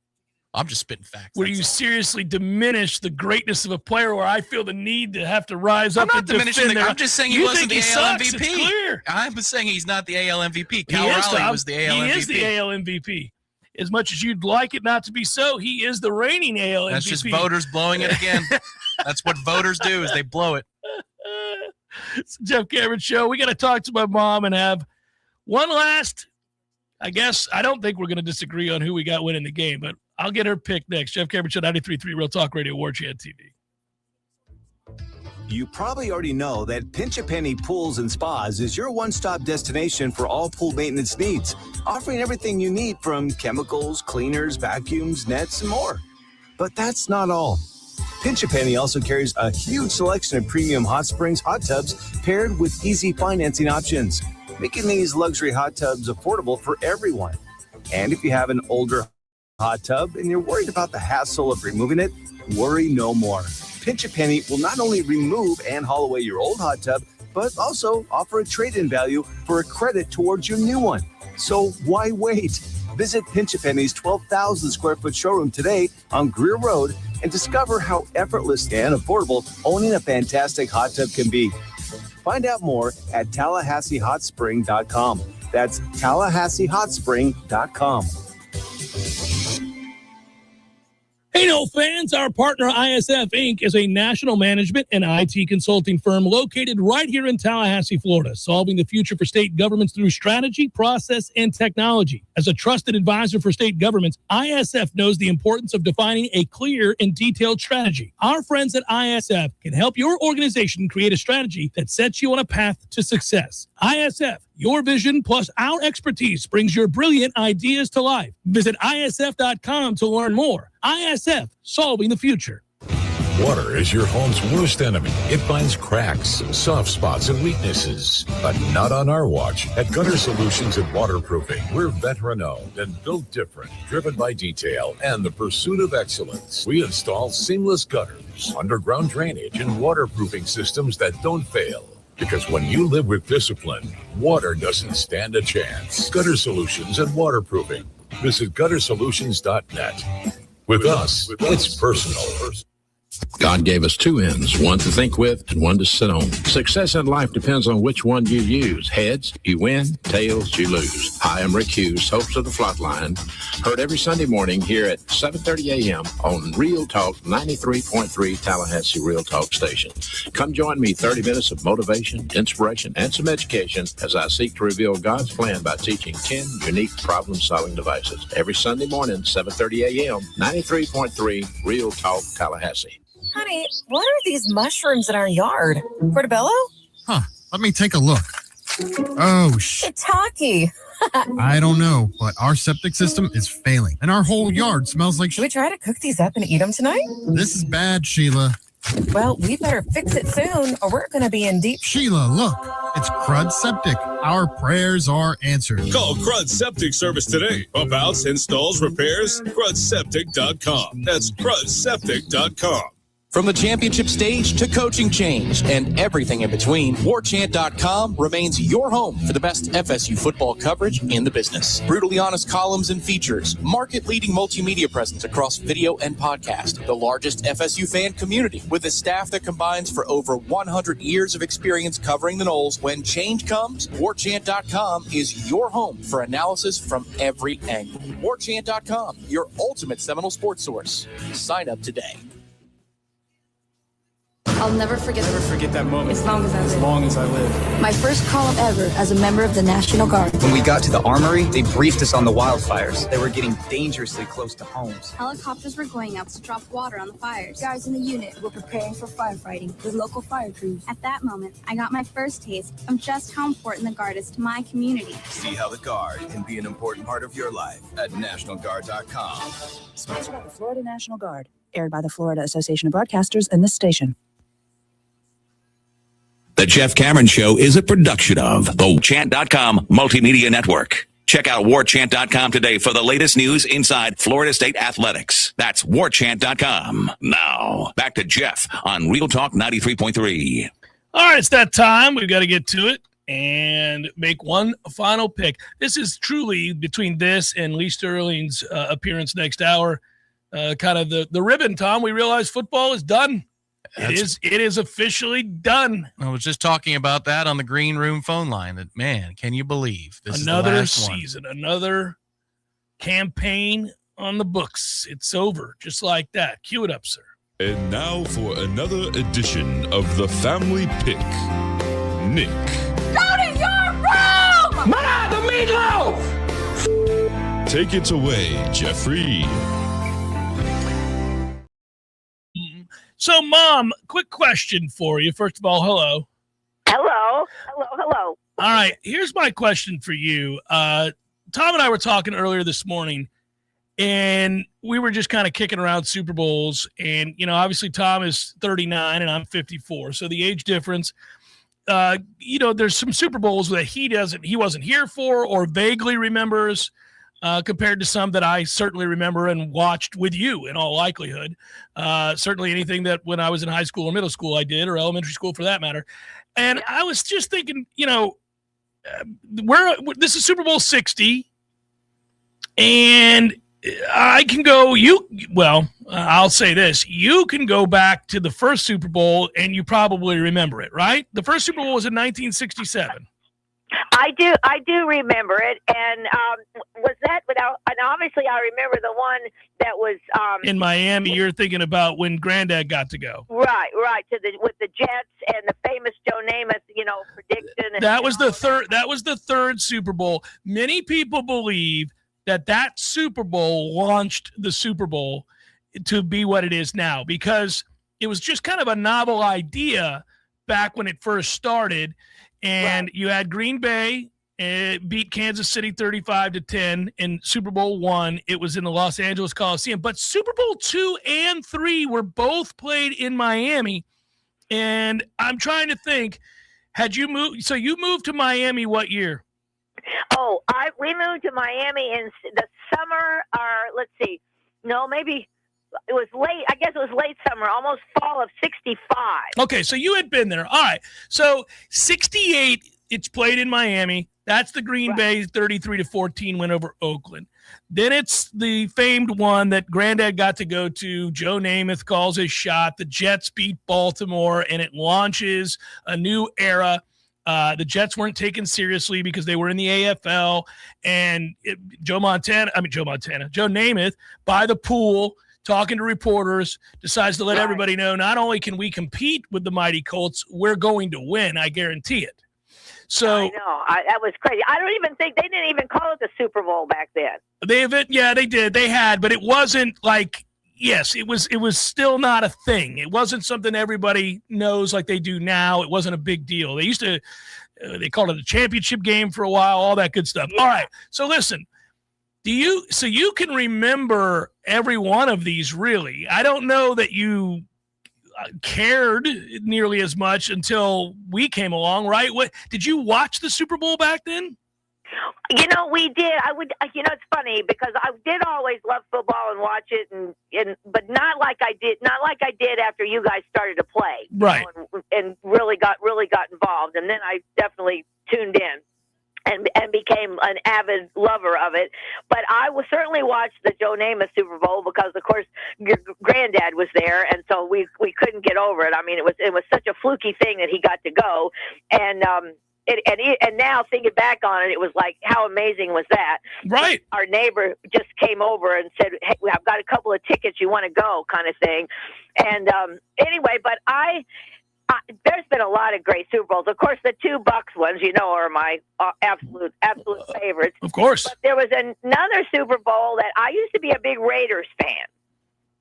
I'm just spitting facts. Where you seriously diminish the greatness of a player where I feel the need to have to rise up and defend. I'm just saying he wasn't the AL MVP. It's clear. I'm saying he's not the AL MVP. Cal Raleigh was the AL MVP. He is the AL MVP. As much as you'd like it not to be so, he is the reigning AL MVP. That's just voters blowing it again. That's what voters do is they blow it. It's the Jeff Cameron Show. We got to talk to my mom and have one last, I guess, I don't think we're going to disagree on who we got winning the game, but I'll get her pick next. Jeff Cameron Show, 93.3 Real Talk Radio, Warchant TV. You probably already know that Pinch a Penny Pools and Spas is your one-stop destination for all pool maintenance needs, offering everything you need from chemicals, cleaners, vacuums, nets, and more. But that's not all. Pinch a Penny also carries a huge selection of premium hot springs, hot tubs paired with easy financing options, making these luxury hot tubs affordable for everyone. And if you have an older hot tub and you're worried about the hassle of removing it, worry no more. Pinch a Penny will not only remove and haul away your old hot tub, but also offer a trade-in value for a credit towards your new one. So why wait? Visit Pinch a Penny's 12,000 square foot showroom today on Greer Road and discover how effortless and affordable owning a fantastic hot tub can be. Find out more at TallahasseeHotSpring.com. That's TallahasseeHotSpring.com. Hey, no fans, our partner ISF Inc. is a national management and IT consulting firm located right here in Tallahassee, Florida, solving the future for state governments through strategy, process, and technology. As a trusted advisor for state governments, ISF knows the importance of defining a clear and detailed strategy. Our friends at ISF can help your organization create a strategy that sets you on a path to success. ISF, your vision plus our expertise brings your brilliant ideas to life. Visit ISF.com to learn more. ISF, solving the future. Water is your home's worst enemy. It finds cracks, soft spots, and weaknesses. But not on our watch. At Gutter Solutions and Waterproofing, we're veteran-owned and built different, driven by detail and the pursuit of excellence. We install seamless gutters, underground drainage, and waterproofing systems that don't fail. Because when you live with discipline, water doesn't stand a chance. Gutter Solutions and Waterproofing. Visit guttersolutions.net. With us, it's personal. God gave us two ends, one to think with and one to sit on. Success in life depends on which one you use. Heads, you win. Tails, you lose. Hi, I'm Rick Hughes, host of The Flatline. Heard every Sunday morning here at 7:30 a.m. on Real Talk 93.3 Tallahassee Real Talk Station. Come join me 30 minutes of motivation, inspiration, and some education as I seek to reveal God's plan by teaching 10 unique problem-solving devices. Every Sunday morning, 7:30 a.m., 93.3 Real Talk Tallahassee. Honey, what are these mushrooms in our yard? Portobello? Huh. Let me take a look. Oh, Shiitake. I don't know, but our septic system is failing, and our whole yard smells like. Should we try to cook these up and eat them tonight? This is bad, Sheila. Well, we better fix it soon, or we're going to be in deep. Sheila, look. It's Crud Septic. Our prayers are answered. Call Crud Septic Service today. Pump outs, installs, repairs. CrudSeptic.com. That's CrudSeptic.com. From the championship stage to coaching change and everything in between, Warchant.com remains your home for the best FSU football coverage in the business. Brutally honest columns and features, market-leading multimedia presence across video and podcast, the largest FSU fan community with a staff that combines for over 100 years of experience covering the Noles. When change comes, Warchant.com is your home for analysis from every angle. Warchant.com, your ultimate Seminole sports source. Sign up today. I'll never forget that moment. As long as I live. As long as I live. My first column ever as a member of the National Guard. When we got to the armory, they briefed us on the wildfires. They were getting dangerously close to homes. Helicopters were going out to drop water on the fires. Guys in the unit were preparing for firefighting with local fire crews. At that moment, I got my first taste of just how important the Guard is to my community. See how the Guard can be an important part of your life at NationalGuard.com. Sponsored by the Florida National Guard. Aired by the Florida Association of Broadcasters and this station. The Jeff Cameron Show is a production of the Warchant.com Multimedia Network. Check out Warchant.com today for the latest news inside Florida State athletics. That's Warchant.com. Now, back to Jeff on Real Talk 93.3. All right, it's that time. We've got to get to it and make one final pick. This is truly, between this and Lee Sterling's appearance next hour, kind of the ribbon, Tom. We realize football is done. It is officially done. I was just talking about that on the green room phone line. That, man, can you believe this another is the last season, another campaign on the books. It's over, just like that. Cue it up, sir. And now for another edition of the Family Pick. Nick. Go to your room! The meatloaf! Take it away, Jeffrey. So, Mom, quick question for you. First of all, hello. Hello. All right, here's my question for you. Tom and I were talking earlier this morning, and we were just kind of kicking around Super Bowls. And, you know, obviously Tom is 39 and I'm 54. So the age difference, you know, there's some Super Bowls that he wasn't here for or vaguely remembers. Compared to some that I certainly remember and watched with you in all likelihood. Certainly anything that when I was in high school or middle school I did, or elementary school for that matter. And I was just thinking, you know, this is Super Bowl 60, and I can go, I'll say this. You can go back to the first Super Bowl and you probably remember it, right? The first Super Bowl was in 1967. I do remember it, and was that without? And obviously, I remember the one that was in Miami. You're thinking about when Granddad got to go, right? With the Jets and the famous Joe Namath, you know, prediction. That was the third. That was the third Super Bowl. Many people believe that Super Bowl launched the Super Bowl to be what it is now, because it was just kind of a novel idea back when it first started. And you had Green Bay beat Kansas City 35-10 in Super Bowl I. It was in the Los Angeles Coliseum. But Super Bowl II and III were both played in Miami. And I'm trying to think, had you moved? So you moved to Miami what year? Oh, we moved to Miami in the summer, or let's see, no, maybe it was late. I guess it was late summer, almost fall of 65. Okay, so you had been there. All right. So 68, it's played in Miami. That's the Green Bay 33-14 win over Oakland. Then it's the famed one that Granddad got to go to. Joe Namath calls his shot. The Jets beat Baltimore, and it launches a new era. The Jets weren't taken seriously because they were in the AFL, and Joe Namath by the pool, talking to reporters, decides to let everybody know not only can we compete with the mighty Colts, we're going to win. I guarantee it. So I know that was crazy. I don't even think they didn't even call it the Super Bowl back then. They did. They had, but it wasn't like, yes, it was still not a thing. It wasn't something everybody knows like they do now. It wasn't a big deal. They used to, they called it a championship game for a while, all that good stuff. Yeah. All right. So listen, you can remember every one of these, really. I don't know that you cared nearly as much until we came along, right? What did you watch the Super Bowl back then? You know, we did. I would. You know, it's funny because I did always love football and watch it, but not like I did after you guys started to play, right? And really got involved, and then I definitely tuned in. And became an avid lover of it. But I will certainly watch the Joe Namath Super Bowl because, of course, your granddad was there, and so we couldn't get over it. I mean, it was such a fluky thing that he got to go, and now thinking back on it, it was like, how amazing was that? Right. But our neighbor just came over and said, "Hey, I've got a couple of tickets. You want to go?" kind of thing. And anyway, but there's been a lot of great Super Bowls. Of course, the 2 Bucs ones, you know, are my absolute favorites. Of course. But there was another Super Bowl that I used to be a big Raiders fan.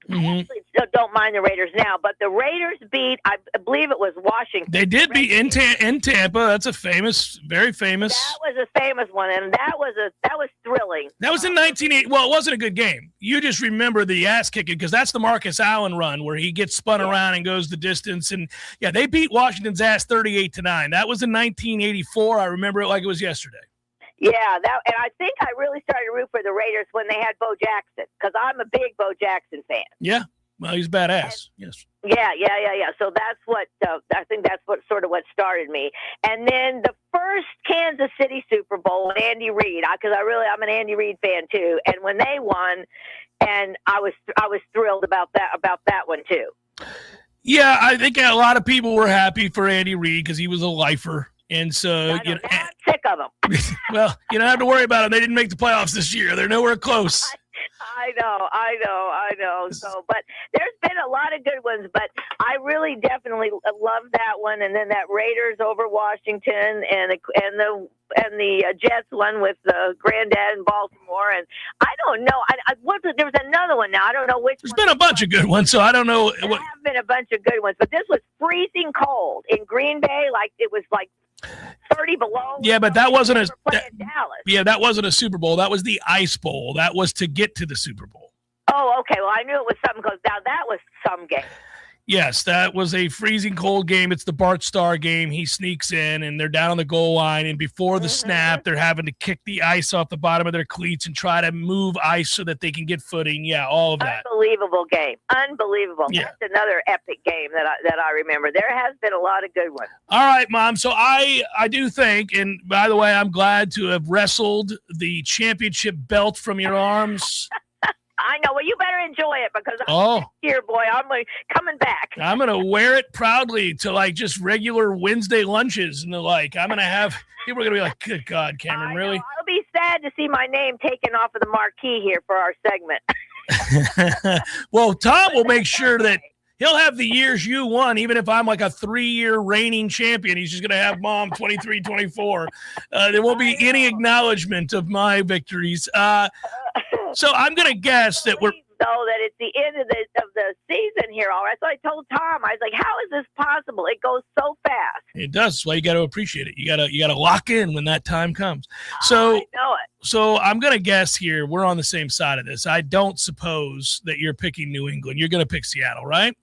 I actually don't mind the Raiders now, but the Raiders beat, I believe it was Washington. They did beat in Tampa. That's very famous. That was a famous one, and that was thrilling. That was in 1980. Well, it wasn't a good game. You just remember the ass kicking because that's the Marcus Allen run where he gets spun around and goes the distance. And yeah, they beat Washington's ass 38-9. That was in 1984. I remember it like it was yesterday. Yeah, and I think I really started to root for the Raiders when they had Bo Jackson because I'm a big Bo Jackson fan. Yeah, well, he's badass. Yes. Yeah. So that's what I think that's what sort of what started me. And then the first Kansas City Super Bowl with Andy Reid, because I'm an Andy Reid fan too. And when they won, and I was thrilled about that one too. Yeah, I think a lot of people were happy for Andy Reid because he was a lifer. And so, I'm sick of them. Well, you don't have to worry about them. They didn't make the playoffs this year. They're nowhere close. I know. So, but there's been a lot of good ones, but I really definitely love that one. And then that Raiders over Washington and the Jets one with the granddad in Baltimore. And I don't know. There was another one now. I don't know which. There's been a bunch of good ones, so I don't know. There have been a bunch of good ones, but this was freezing cold in Green Bay. Like it was like 30 below. Yeah, but that wasn't that wasn't a Super Bowl. That was the Ice Bowl. That was to get to the Super Bowl. Oh, okay. Well, I knew it was something because now that was some game. Yes, that was a freezing cold game. It's the Bart Starr game. He sneaks in, and they're down on the goal line. And before the snap, they're having to kick the ice off the bottom of their cleats and try to move ice so that they can get footing. Yeah, all of that. Unbelievable game. Unbelievable. Yeah. That's another epic game that I remember. There has been a lot of good ones. All right, Mom. So I do think, and by the way, I'm glad to have wrestled the championship belt from your arms. I know. Well, you better enjoy it because I'm here, boy. I'm coming back. I'm going to wear it proudly to like just regular Wednesday lunches and the like. I'm going to have people are going to be like, good God, Cameron, really? I'll be sad to see my name taken off of the marquee here for our segment. Well, Tom will make sure that he'll have the years you won, even if I'm like a 3-year reigning champion. He's just going to have Mom 23-24. There won't be any acknowledgement of my victories. So I'm going to guess that we're know that it's the end of the season here. All right. So I told Tom, I was like, how is this possible? It goes so fast. It does. That's why you got to appreciate it. You got to lock in when that time comes. So I know it. So I'm going to guess here we're on the same side of this. I don't suppose that you're picking New England. You're going to pick Seattle, right?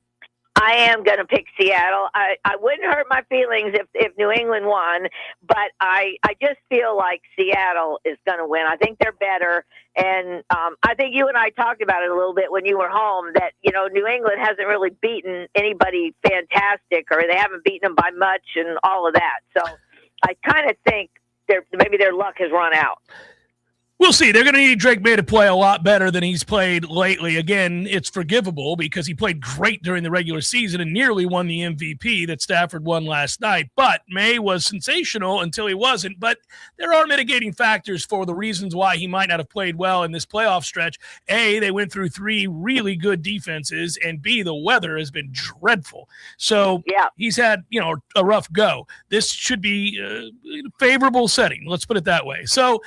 I am going to pick Seattle. I wouldn't hurt my feelings if New England won, but I just feel like Seattle is going to win. I think they're better, and I think you and I talked about it a little bit when you were home that, you know, New England hasn't really beaten anybody fantastic, or they haven't beaten them by much and all of that. So I kind of think maybe their luck has run out. We'll see. They're going to need Drake May to play a lot better than he's played lately. Again, it's forgivable because he played great during the regular season and nearly won the MVP that Stafford won last night. But May was sensational until he wasn't. But there are mitigating factors for the reasons why he might not have played well in this playoff stretch. A, they went through 3 really good defenses, and B, the weather has been dreadful. So he's had, you know, a rough go. This should be a favorable setting. Let's put it that way. So,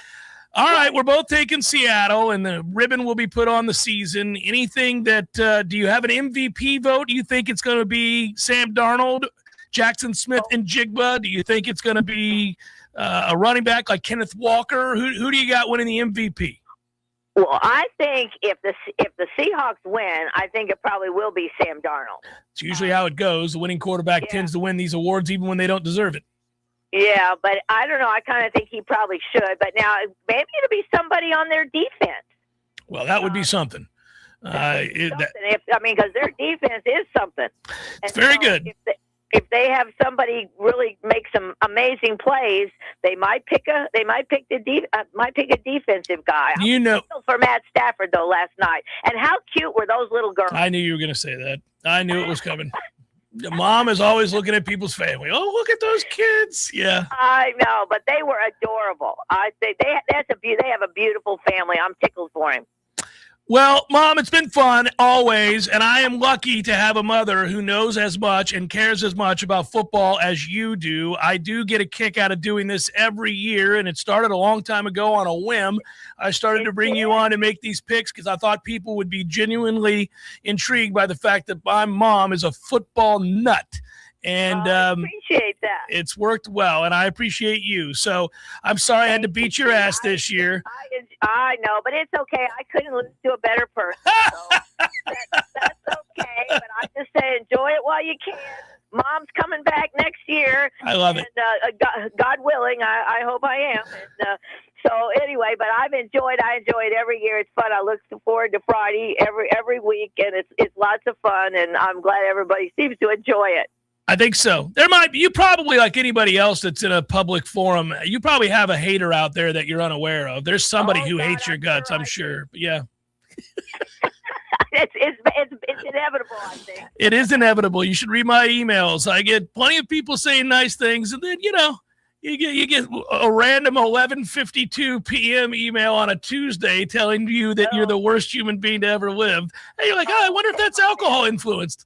all right, we're both taking Seattle, and the ribbon will be put on the season. Anything that do you have an MVP vote? Do you think it's going to be Sam Darnold, Jackson Smith, and Jigba? Do you think it's going to be a running back like Kenneth Walker? Who do you got winning the MVP? Well, I think if the Seahawks win, I think it probably will be Sam Darnold. It's usually how it goes. The winning quarterback tends to win these awards even when they don't deserve it. Yeah, but I don't know. I kind of think he probably should. But now maybe it'll be somebody on their defense. Well, that would be something. Because their defense is something. It's very good. If they have somebody really make some amazing plays, they might pick a defensive guy. You know, for Matt Stafford though last night, and how cute were those little girls? I knew you were going to say that. I knew it was coming. Mom is always looking at people's family. Oh, look at those kids! Yeah, I know, but they were adorable. I think they have a beautiful family. I'm tickled for him. Well, Mom, it's been fun always, and I am lucky to have a mother who knows as much and cares as much about football as you do. I do get a kick out of doing this every year, and it started a long time ago on a whim. I started to bring you on to make these picks because I thought people would be genuinely intrigued by the fact that my mom is a football nut. And I appreciate that. It's worked well, and I appreciate you. So I'm sorry I had to beat your ass this year. I know, but it's okay. I couldn't lose to a better person. So that's okay. But I just say enjoy it while you can. Mom's coming back next year. I love it. God willing, I hope I am. And, so anyway, but I enjoy it every year. It's fun. I look forward to Friday every week, and it's lots of fun. And I'm glad everybody seems to enjoy it. I think so. You probably, like anybody else that's in a public forum, you probably have a hater out there that you're unaware of. There's somebody who hates your guts, I'm sure. But yeah. It's inevitable, I think. It is inevitable. You should read my emails. I get plenty of people saying nice things, and then, you get a random 11:52 p.m. email on a Tuesday telling you that you're the worst human being to ever live. And you're like, I wonder if that's alcohol influenced.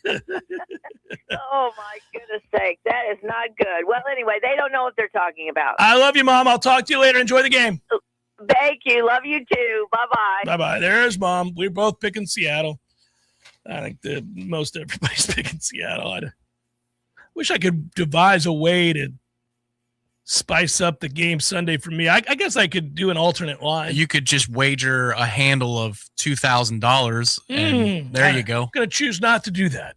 Oh, my goodness sake. That is not good. Well, anyway, they don't know what they're talking about. I love you, Mom. I'll talk to you later. Enjoy the game. Thank you. Love you, too. Bye-bye. Bye-bye. There's Mom. We're both picking Seattle. I think most everybody's picking Seattle. I wish I could devise a way to spice up the game Sunday for me. I guess I could do an alternate line. You could just wager a handle of $2,000 and there you go. I'm going to choose not to do that.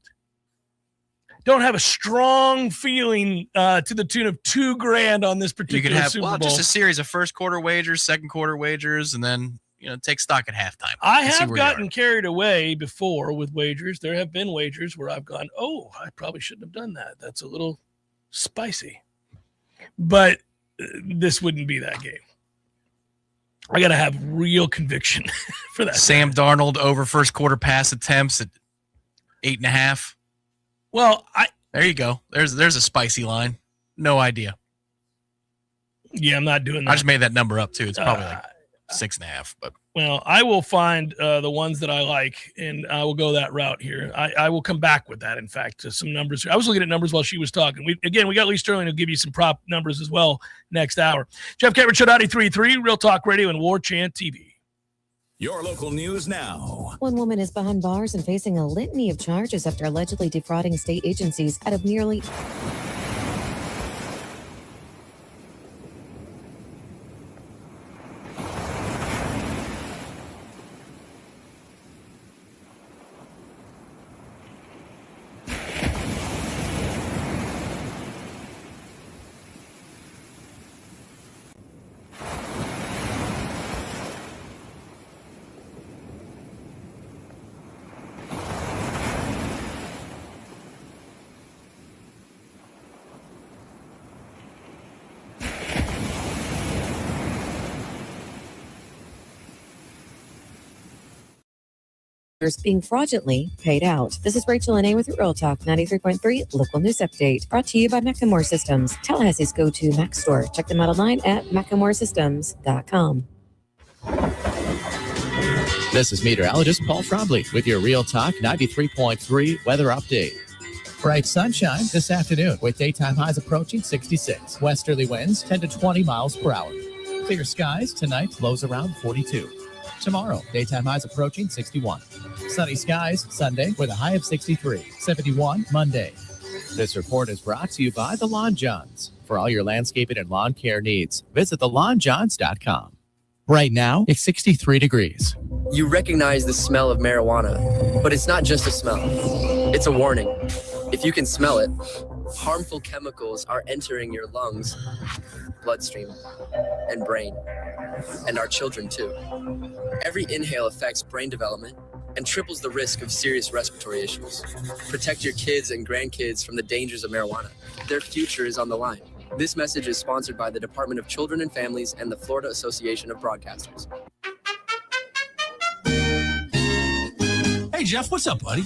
Don't have a strong feeling to the tune of $2,000 on this particular You could have Super Bowl. just a series of first quarter wagers, second quarter wagers, and then take stock at halftime. I have gotten carried away before with wagers. There have been wagers where I've gone, oh, I probably shouldn't have done that. That's a little spicy. But this wouldn't be that game. I got to have real conviction for that. Sam Darnold over first quarter pass attempts at 8.5. Well, there you go. There's a spicy line. No idea. Yeah, I'm not doing that. I just made that number up too. It's probably like 6.5. But well, I will find the ones that I like, and I will go that route here. I will come back with that. In fact, to some numbers. I was looking at numbers while she was talking. We got Lee Sterling who'll give you some prop numbers as well next hour. Jeff Cameron, Show 93.3, Real Talk Radio, and Warchant TV. Your local news now. One woman is behind bars and facing a litany of charges after allegedly defrauding state agencies out of nearly... being fraudulently paid out. This is Rachel Anay with Real Talk 93.3 Local News Update, brought to you by Macklemore Systems, Tallahassee's go-to Mac store. Check them out online at MacklemoreSystems.com. This is meteorologist Paul Frobley with your Real Talk 93.3 weather update. Bright sunshine this afternoon with daytime highs approaching 66. Westerly winds 10 to 20 miles per hour. Clear skies tonight, lows around 42. Tomorrow, daytime highs approaching 61. Sunny skies Sunday with a high of 63. 71 Monday. This report is brought to you by The Lawn Johns. For all your landscaping and lawn care needs, visit thelawnjohns.com. Right now, it's 63 degrees. You recognize the smell of marijuana, but it's not just a smell. It's a warning. If you can smell it, Harmful chemicals are entering your lungs, bloodstream, and brain, and our children too. Every inhale affects brain development and triples the risk of serious respiratory issues. Protect your kids and grandkids from the dangers of marijuana. Their future is on the line. This message is sponsored by the Department of Children and Families and the Florida Association of Broadcasters. Hey, Jeff, what's up, buddy?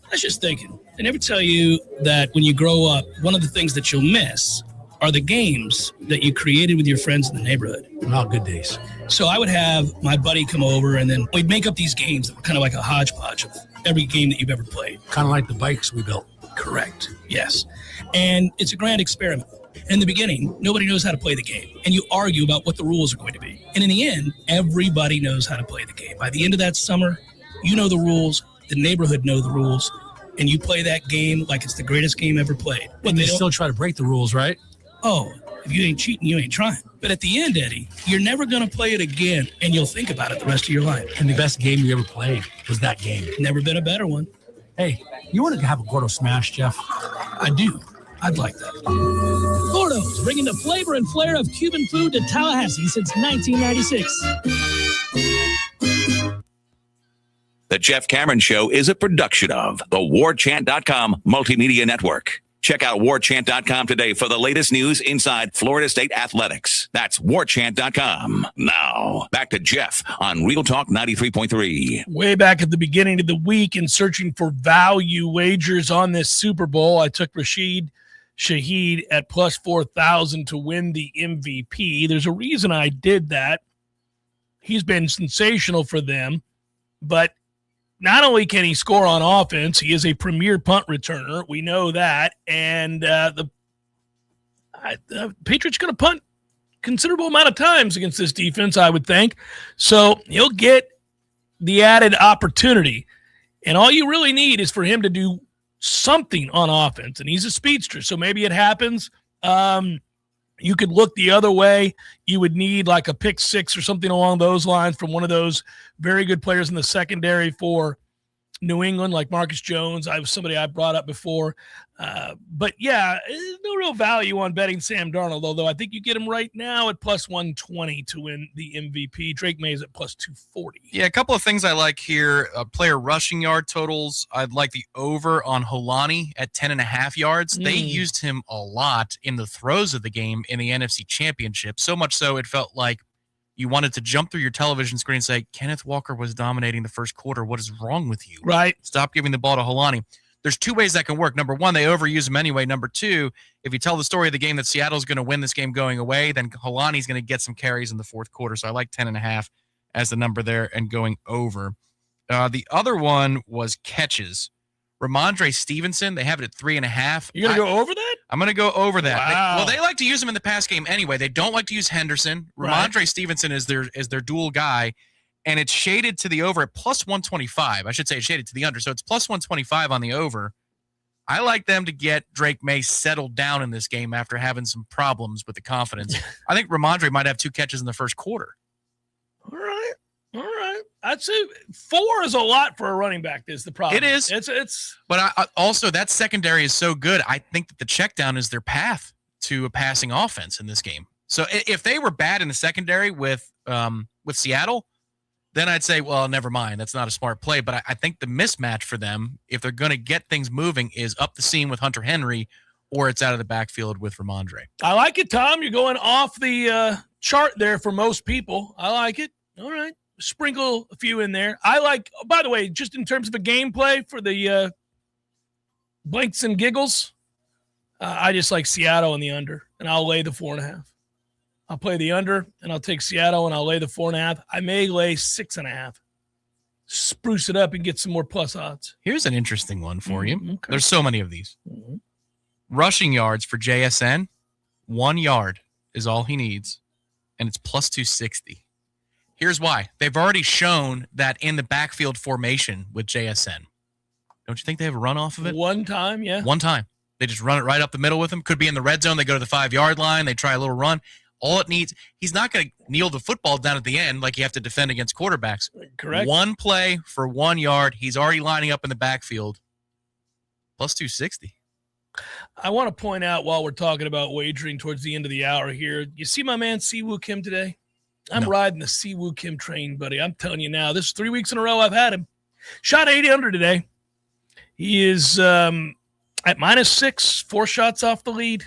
I was just thinking, they never tell you that when you grow up, one of the things that you'll miss are the games that you created with your friends in the neighborhood. Oh, good days. So I would have my buddy come over, and then we'd make up these games that were kind of like a hodgepodge of every game that you've ever played. Kind of like the bikes we built. Correct, yes. And it's a grand experiment. In the beginning, nobody knows how to play the game, and you argue about what the rules are going to be. And in the end, everybody knows how to play the game. By the end of that summer, you know the rules, the neighborhood know the rules, and you play that game like it's the greatest game ever played. But they still try to break the rules, right? Oh, if you ain't cheating, you ain't trying. But at the end, Eddie, you're never going to play it again, and you'll think about it the rest of your life. And the best game you ever played was that game. Never been a better one. Hey, you want to have a Gordo Smash, Jeff? I do. I'd like that. Gordo's, bringing the flavor and flair of Cuban food to Tallahassee since 1996. The Jeff Cameron Show is a production of the Warchant.com Multimedia Network. Check out Warchant.com today for the latest news inside Florida State athletics. That's Warchant.com. Now, back to Jeff on Real Talk 93.3. Way back at the beginning of the week in searching for value wagers on this Super Bowl, I took Rashid Shaheed at plus 4,000 to win the MVP. There's a reason I did that. He's been sensational for them, but not only can he score on offense, he is a premier punt returner. We know that. And the Patriots going to punt considerable amount of times against this defense, I would think. So he'll get the added opportunity. And all you really need is for him to do something on offense. And he's a speedster, so maybe it happens. You could look the other way. You would need like a pick six or something along those lines from one of those very good players in the secondary for New England, like Marcus Jones. I was somebody I brought up before. But yeah, there's no real value on betting Sam Darnold, although I think you get him right now at plus 120 to win the MVP. Drake May's at plus 240. Yeah, a couple of things I like here. Player rushing yard totals. I'd like the over on Holani at 10.5 yards. They used him a lot in the throes of the game in the NFC Championship, so much so it felt like you wanted to jump through your television screen and say, Kenneth Walker was dominating the first quarter. What is wrong with you? Right. Stop giving the ball to Holani. There's two ways that can work. Number one, they overuse him anyway. Number two, if you tell the story of the game that Seattle's going to win this game going away, then Holani's going to get some carries in the fourth quarter. So I like 10.5 as the number there and going over. The other one was catches. Ramondre Stevenson, they have it at 3.5. You're going to go over that? I'm going to go over that. Wow. They like to use him in the pass game anyway. They don't like to use Henderson. Ramondre Stevenson is their dual guy, and it's shaded to the over at plus 125. I should say it's shaded to the under, so it's plus 125 on the over. I like them to get Drake May settled down in this game after having some problems with the confidence. I think Ramondre might have 2 catches in the first quarter. All right. I'd say 4 is a lot for a running back. Is the problem? It is. It's. But I also that secondary is so good. I think that the check down is their path to a passing offense in this game. So if they were bad in the secondary with Seattle, then I'd say, well, never mind. That's not a smart play. But I think the mismatch for them, if they're going to get things moving, is up the seam with Hunter Henry, or it's out of the backfield with Ramondre. I like it, Tom. You're going off the chart there for most people. I like it. All right. Sprinkle a few in there. I like, by the way, just in terms of a gameplay for the blinks and giggles, I just like Seattle in the under, and I'll lay the 4.5. I'll play the under, and I'll take Seattle, and I'll lay the 4.5. I may lay 6.5. Spruce it up and get some more plus odds. Here's an interesting one for you. Okay. There's so many of these. Rushing yards for JSN, 1 yard is all he needs, and it's plus 260. Here's why. They've already shown that in the backfield formation with JSN. Don't you think they have a run off of it? One time, yeah. One time. They just run it right up the middle with him. Could be in the red zone. They go to the 5-yard line. They try a little run. All it needs, he's not going to kneel the football down at the end like you have to defend against quarterbacks. Correct. 1 play for 1 yard. He's already lining up in the backfield. Plus 260. I want to point out while we're talking about wagering towards the end of the hour here, you see my man Siwoo Kim today? I'm riding the Siwoo Kim train, buddy. I'm telling you now, this is 3 weeks in a row I've had him. Shot 800 today. He is at -6, 4 shots off the lead.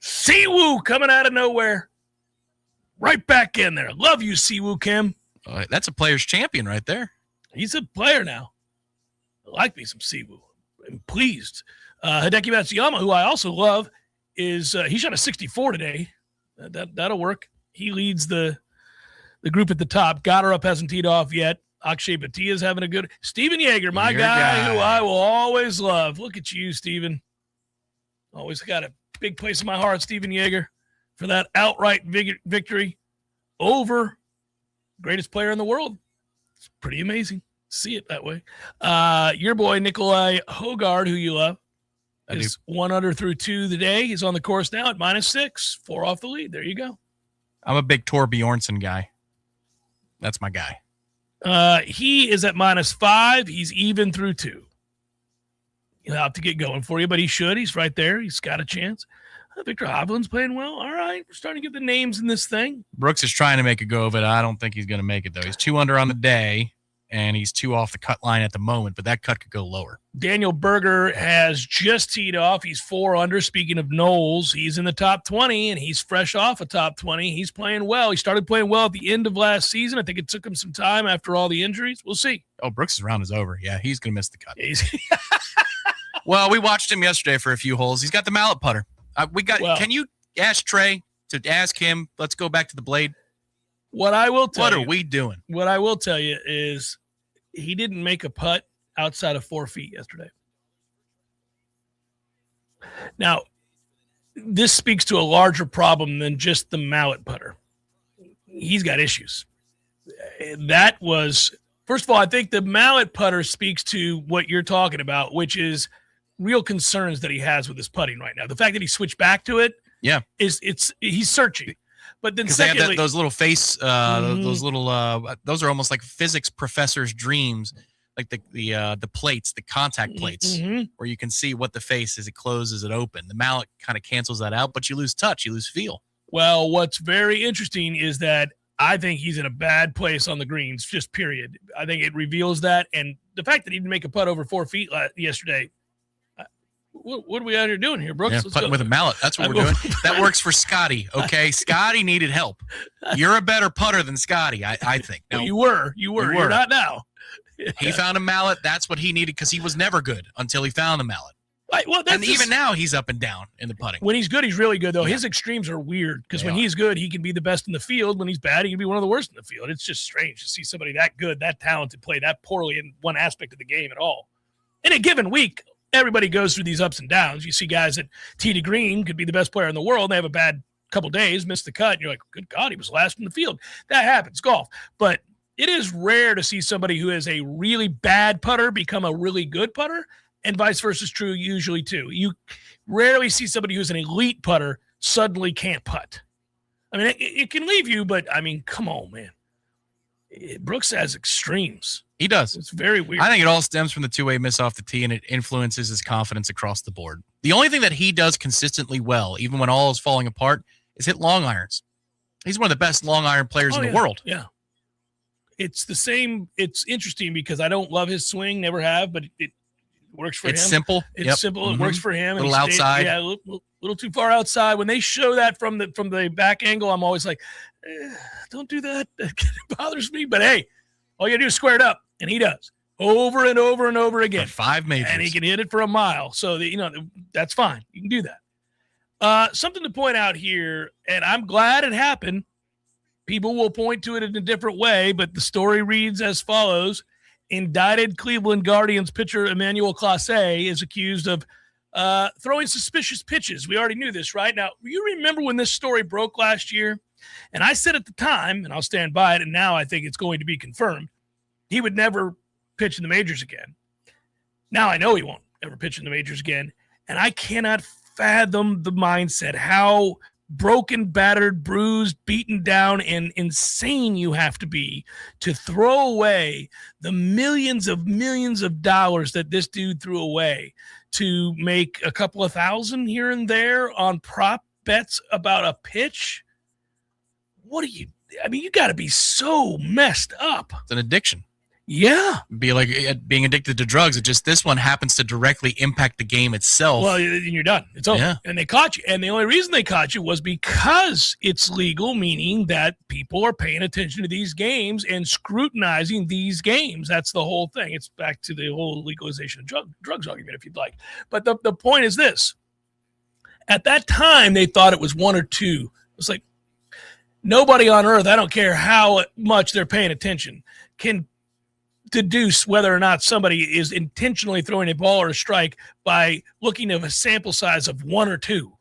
Siwoo coming out of nowhere. Right back in there. Love you, Siwoo Kim. That's a player's champion right there. He's a player now. I like me some Siwoo. I'm pleased. Hideki Matsuyama, who I also love, is he shot a 64 today. That'll work. He leads the group at the top. Goddard hasn't teed off yet. Akshay Bhattia's having a good. Steven Yeager, my guy, who I will always love. Look at you, Steven. Always got a big place in my heart, Steven Yeager, for that outright victory over greatest player in the world. It's pretty amazing. See it that way. Your boy, Nikolai Hogard, who you love, is 1 under through 2 today. He's on the course now at -6, 4 off the lead. There you go. I'm a big Tor Bjornsson guy. That's my guy. He is at -5. He's even through 2. He'll have to get going for you, but he should. He's right there. He's got a chance. Victor Hovland's playing well. All right. We're starting to get the names in this thing. Brooks is trying to make a go of it. I don't think he's going to make it, though. He's 2 under on the day, and he's 2 off the cut line at the moment, but that cut could go lower. Daniel Berger has just teed off. He's 4 under. Speaking of Knowles, he's in the top 20, and he's fresh off a top 20. He's playing well. He started playing well at the end of last season. I think it took him some time after all the injuries. We'll see. Oh, Brooks' round is over. Yeah, he's going to miss the cut. Well, we watched him yesterday for a few holes. He's got the mallet putter. Can you ask Trey to ask him? Let's go back to the blade. What I will tell you. What are we doing? What I will tell you is he didn't make a putt outside of 4 feet yesterday. Now, this speaks to a larger problem than just the mallet putter. He's got issues. That was, first of all, I think the mallet putter speaks to what you're talking about, which is real concerns that he has with his putting right now. The fact that he switched back to it, he's searching. But then secondly, they have those little face, those are almost like physics professor's dreams, like the plates, the contact plates, where you can see what the face is. It closes, it open. The mallet kind of cancels that out, but you lose touch, you lose feel. Well, what's very interesting is that I think he's in a bad place on the greens, just period. I think it reveals that, and the fact that he didn't make a putt over 4 feet yesterday. What are we out here doing here, Brooks? Yeah, putting with a mallet. That's what we're doing. That works for Scotty. Okay, Scotty needed help. You're a better putter than Scotty, I think. Now, you were. You're not now. He found a mallet. That's what he needed because he was never good until he found the mallet. Right, well, and even now, he's up and down in the putting. When he's good, he's really good, though. Yeah. His extremes are weird because when he's good, he can be the best in the field. When he's bad, he can be one of the worst in the field. It's just strange to see somebody that good, that talented, play that poorly in one aspect of the game at all. In a given week, everybody goes through these ups and downs. You see guys that tee to green could be the best player in the world. And they have a bad couple days, miss the cut. And you're like, good God, he was last in the field. That happens, golf. But it is rare to see somebody who is a really bad putter become a really good putter, and vice versa is true usually too. You rarely see somebody who's an elite putter suddenly can't putt. I mean, it can leave you, but I mean, come on, man. Brooks has extremes. He does. It's very weird. I think it all stems from the two-way miss off the tee, and it influences his confidence across the board. The only thing that he does consistently well, even when all is falling apart, is hit long irons. He's one of the best long iron players in the world. Yeah. It's the same. It's interesting because I don't love his swing, never have, but it works for him. It's simple. It's simple. It works for him. A little outside. Yeah, a little too far outside. When they show that from the back angle, I'm always like, don't do that. It bothers me. But hey, all you got to do is square it up, and he does over and over and over again. 5 majors, and he can hit it for a mile. So that's fine. You can do that. Something to point out here, and I'm glad it happened. People will point to it in a different way, but the story reads as follows. Indicted Cleveland Guardians pitcher Emmanuel Clase is accused of throwing suspicious pitches. We already knew this, right? Now, you remember when this story broke last year? And I said at the time, and I'll stand by it, and now I think it's going to be confirmed, he would never pitch in the majors again. Now I know he won't ever pitch in the majors again, and I cannot fathom the mindset, how broken, battered, bruised, beaten down, and insane you have to be to throw away the millions of dollars that this dude threw away to make a couple of thousand here and there on prop bets about a pitch? You got to be so messed up. It's an addiction. Yeah. Be like being addicted to drugs. It just, this one happens to directly impact the game itself. Well, you're done. It's over. Yeah. And they caught you. And the only reason they caught you was because it's legal, meaning that people are paying attention to these games and scrutinizing these games. That's the whole thing. It's back to the whole legalization of drugs argument, if you'd like. But the point is this. At that time, they thought it was one or two. It was like, nobody on earth, I don't care how much they're paying attention, can deduce whether or not somebody is intentionally throwing a ball or a strike by looking at a sample size of one or two.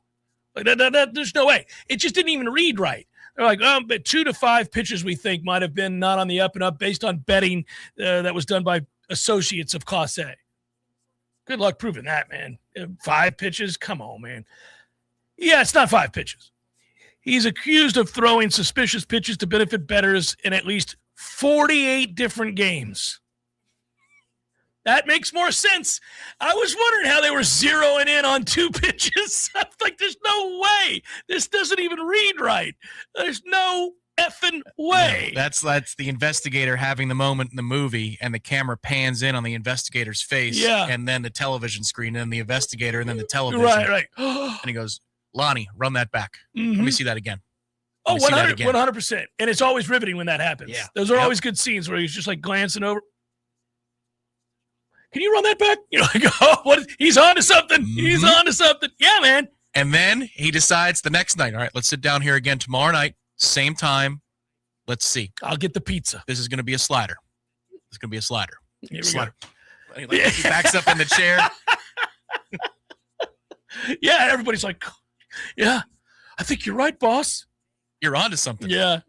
Like, there's no way. It just didn't even read right. They're like, but 2 to 5 pitches we think might have been not on the up and up based on betting that was done by associates of Class A. Good luck proving that, man. 5 pitches? Come on, man. Yeah, it's not 5 pitches. He's accused of throwing suspicious pitches to benefit bettors in at least 48 different games. That makes more sense. I was wondering how they were zeroing in on 2 pitches. I was like, there's no way. This doesn't even read right. There's no effing way. No, that's the investigator having the moment in the movie, and the camera pans in on the investigator's face, and then the television screen, and the investigator, and then the television. Right. And he goes, Lonnie, run that back. Mm-hmm. Let me see that again. Oh, 100%. And it's always riveting when that happens. Yeah. Those are always good scenes where he's just like glancing over. Can you run that back? You're like, oh, what? He's on to something. Mm-hmm. He's on to something. Yeah, man. And then he decides the next night, all right, let's sit down here again tomorrow night, same time. Let's see. I'll get the pizza. This is going to be a slider. It's going to be a slider. Here Slider. He backs up in the chair. Yeah, everybody's like, yeah, I think you're right, boss. You're on to something. Yeah.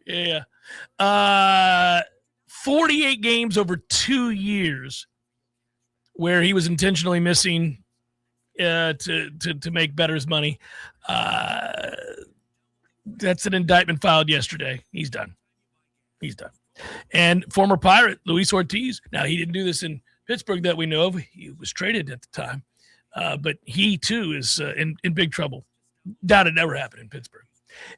48 games over 2 years where he was intentionally missing to make bettors money. That's an indictment filed yesterday. He's done. And former Pirate, Luis Ortiz. Now, he didn't do this in Pittsburgh that we know of. He was traded at the time. But he, too, is in big trouble. Doubt it never happened in Pittsburgh.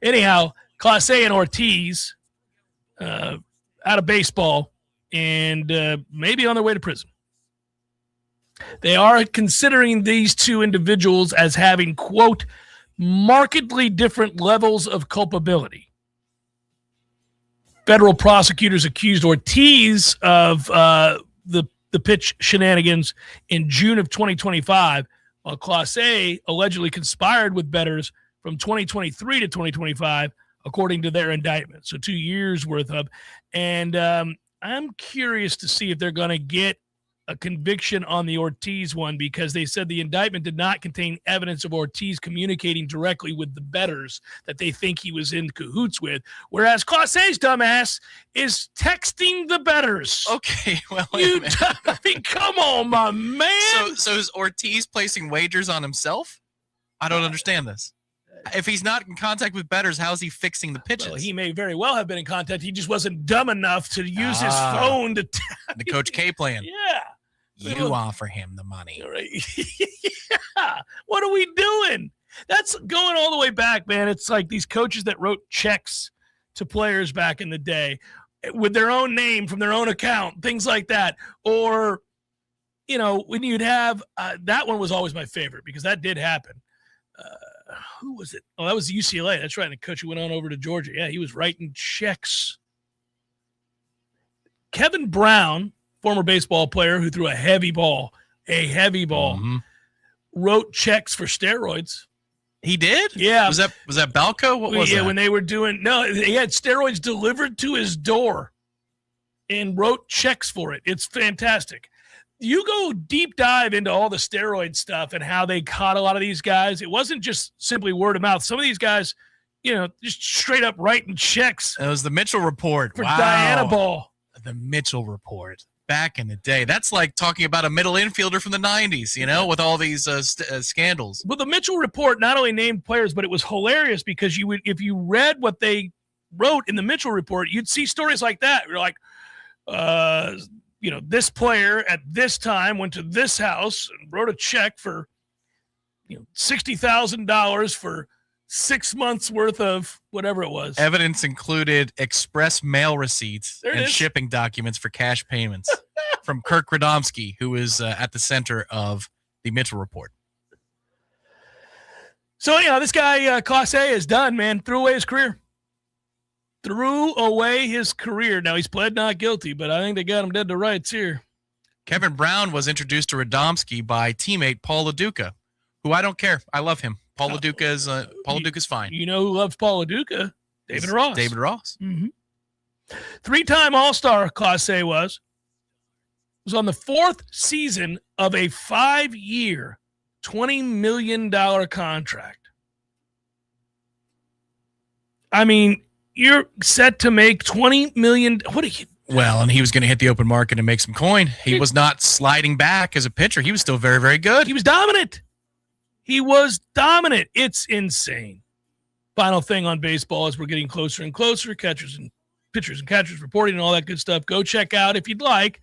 Anyhow, Class A and Ortiz out of baseball and maybe on their way to prison. They are considering these 2 individuals as having, quote, markedly different levels of culpability. Federal prosecutors accused Ortiz of the pitch shenanigans in June of 2025, while Class A allegedly conspired with bettors from 2023 to 2025, according to their indictment. So 2 years worth of. And I'm curious to see if they're going to get a conviction on the Ortiz one, because they said the indictment did not contain evidence of Ortiz communicating directly with the bettors that they think he was in cahoots with, whereas Class A's dumbass is texting the bettors. Okay, well, I mean, come on, my man. So is Ortiz placing wagers on himself? I don't understand this. If he's not in contact with bettors, how's he fixing the pitches? Well, he may very well have been in contact. He just wasn't dumb enough to use his phone to the Coach K plan. Yeah. You offer him the money. Right. Yeah. What are we doing? That's going all the way back, man. It's like these coaches that wrote checks to players back in the day with their own name from their own account, things like that. Or, when you'd have that one was always my favorite because that did happen. Who was it? Oh, that was UCLA. That's right. And the coach who went on over to Georgia. Yeah, he was writing checks. Kevin Brown, former baseball player who threw a heavy ball, wrote checks for steroids. He did? Yeah. Was that Balco? What was that? Yeah, when they were he had steroids delivered to his door and wrote checks for it. It's fantastic. You go deep dive into all the steroid stuff and how they caught a lot of these guys. It wasn't just simply word of mouth. Some of these guys, just straight up writing checks. It was the Mitchell Report. For Diana Ball. The Mitchell Report. Back in the day. That's like talking about a middle infielder from the 90s, with all these scandals. Well, the Mitchell report not only named players, but it was hilarious because if you read what they wrote in the Mitchell report, you'd see stories like that. You're like, this player at this time went to this house and wrote a check for, $60,000 for 6 months worth of whatever it was. Evidence included express mail receipts and shipping documents for cash payments from Kirk Radomski, who is at the center of the Mitchell report. So, this guy, Class A, is done, man. Threw away his career. Now, he's pled not guilty, but I think they got him dead to rights here. Kevin Brown was introduced to Radomski by teammate Paul LaDuca, who I don't care. I love him. Paul LaDuca is fine. You know who loves Paul LaDuca? David Ross. David Ross. Mm-hmm. 3-time All-Star Class A was on the 4th season of a 5-year, $20 million contract. I mean, you're set to make $20 million. What are you? Well, and he was going to hit the open market and make some coin. He was not sliding back as a pitcher. He was still very, very good. He was dominant. It's insane. Final thing on baseball as we're getting closer and closer, pitchers and catchers reporting and all that good stuff. Go check out, if you'd like,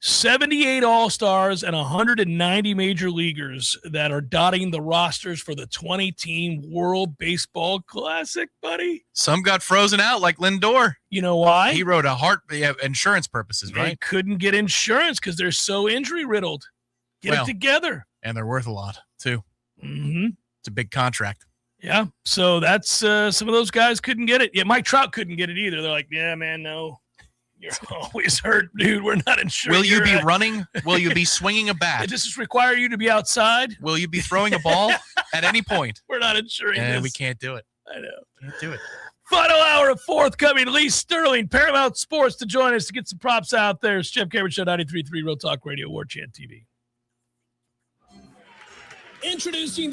78 All-Stars and 190 Major Leaguers that are dotting the rosters for the 20-team World Baseball Classic, buddy. Some got frozen out like Lindor. You know why? He wrote insurance purposes, right? They couldn't get insurance because they're so injury-riddled. Get it together. And they're worth a lot, too. Mm-hmm. It's a big contract. Yeah, so that's some of those guys couldn't get it. Yeah, Mike Trout couldn't get it either. They're like, yeah, man, no. You're always hurt, dude. We're not insured. Will you be running? Will you be swinging a bat? Does this require you to be outside? Will you be throwing a ball at any point? We're not insuring this. We can't do it. I know. Can't do it. Final hour of forthcoming. Lee Sterling, Paramount Sports, to join us to get some props out there. It's Jeff Cameron Show, 93.3 Real Talk Radio, Warchant TV. Introducing the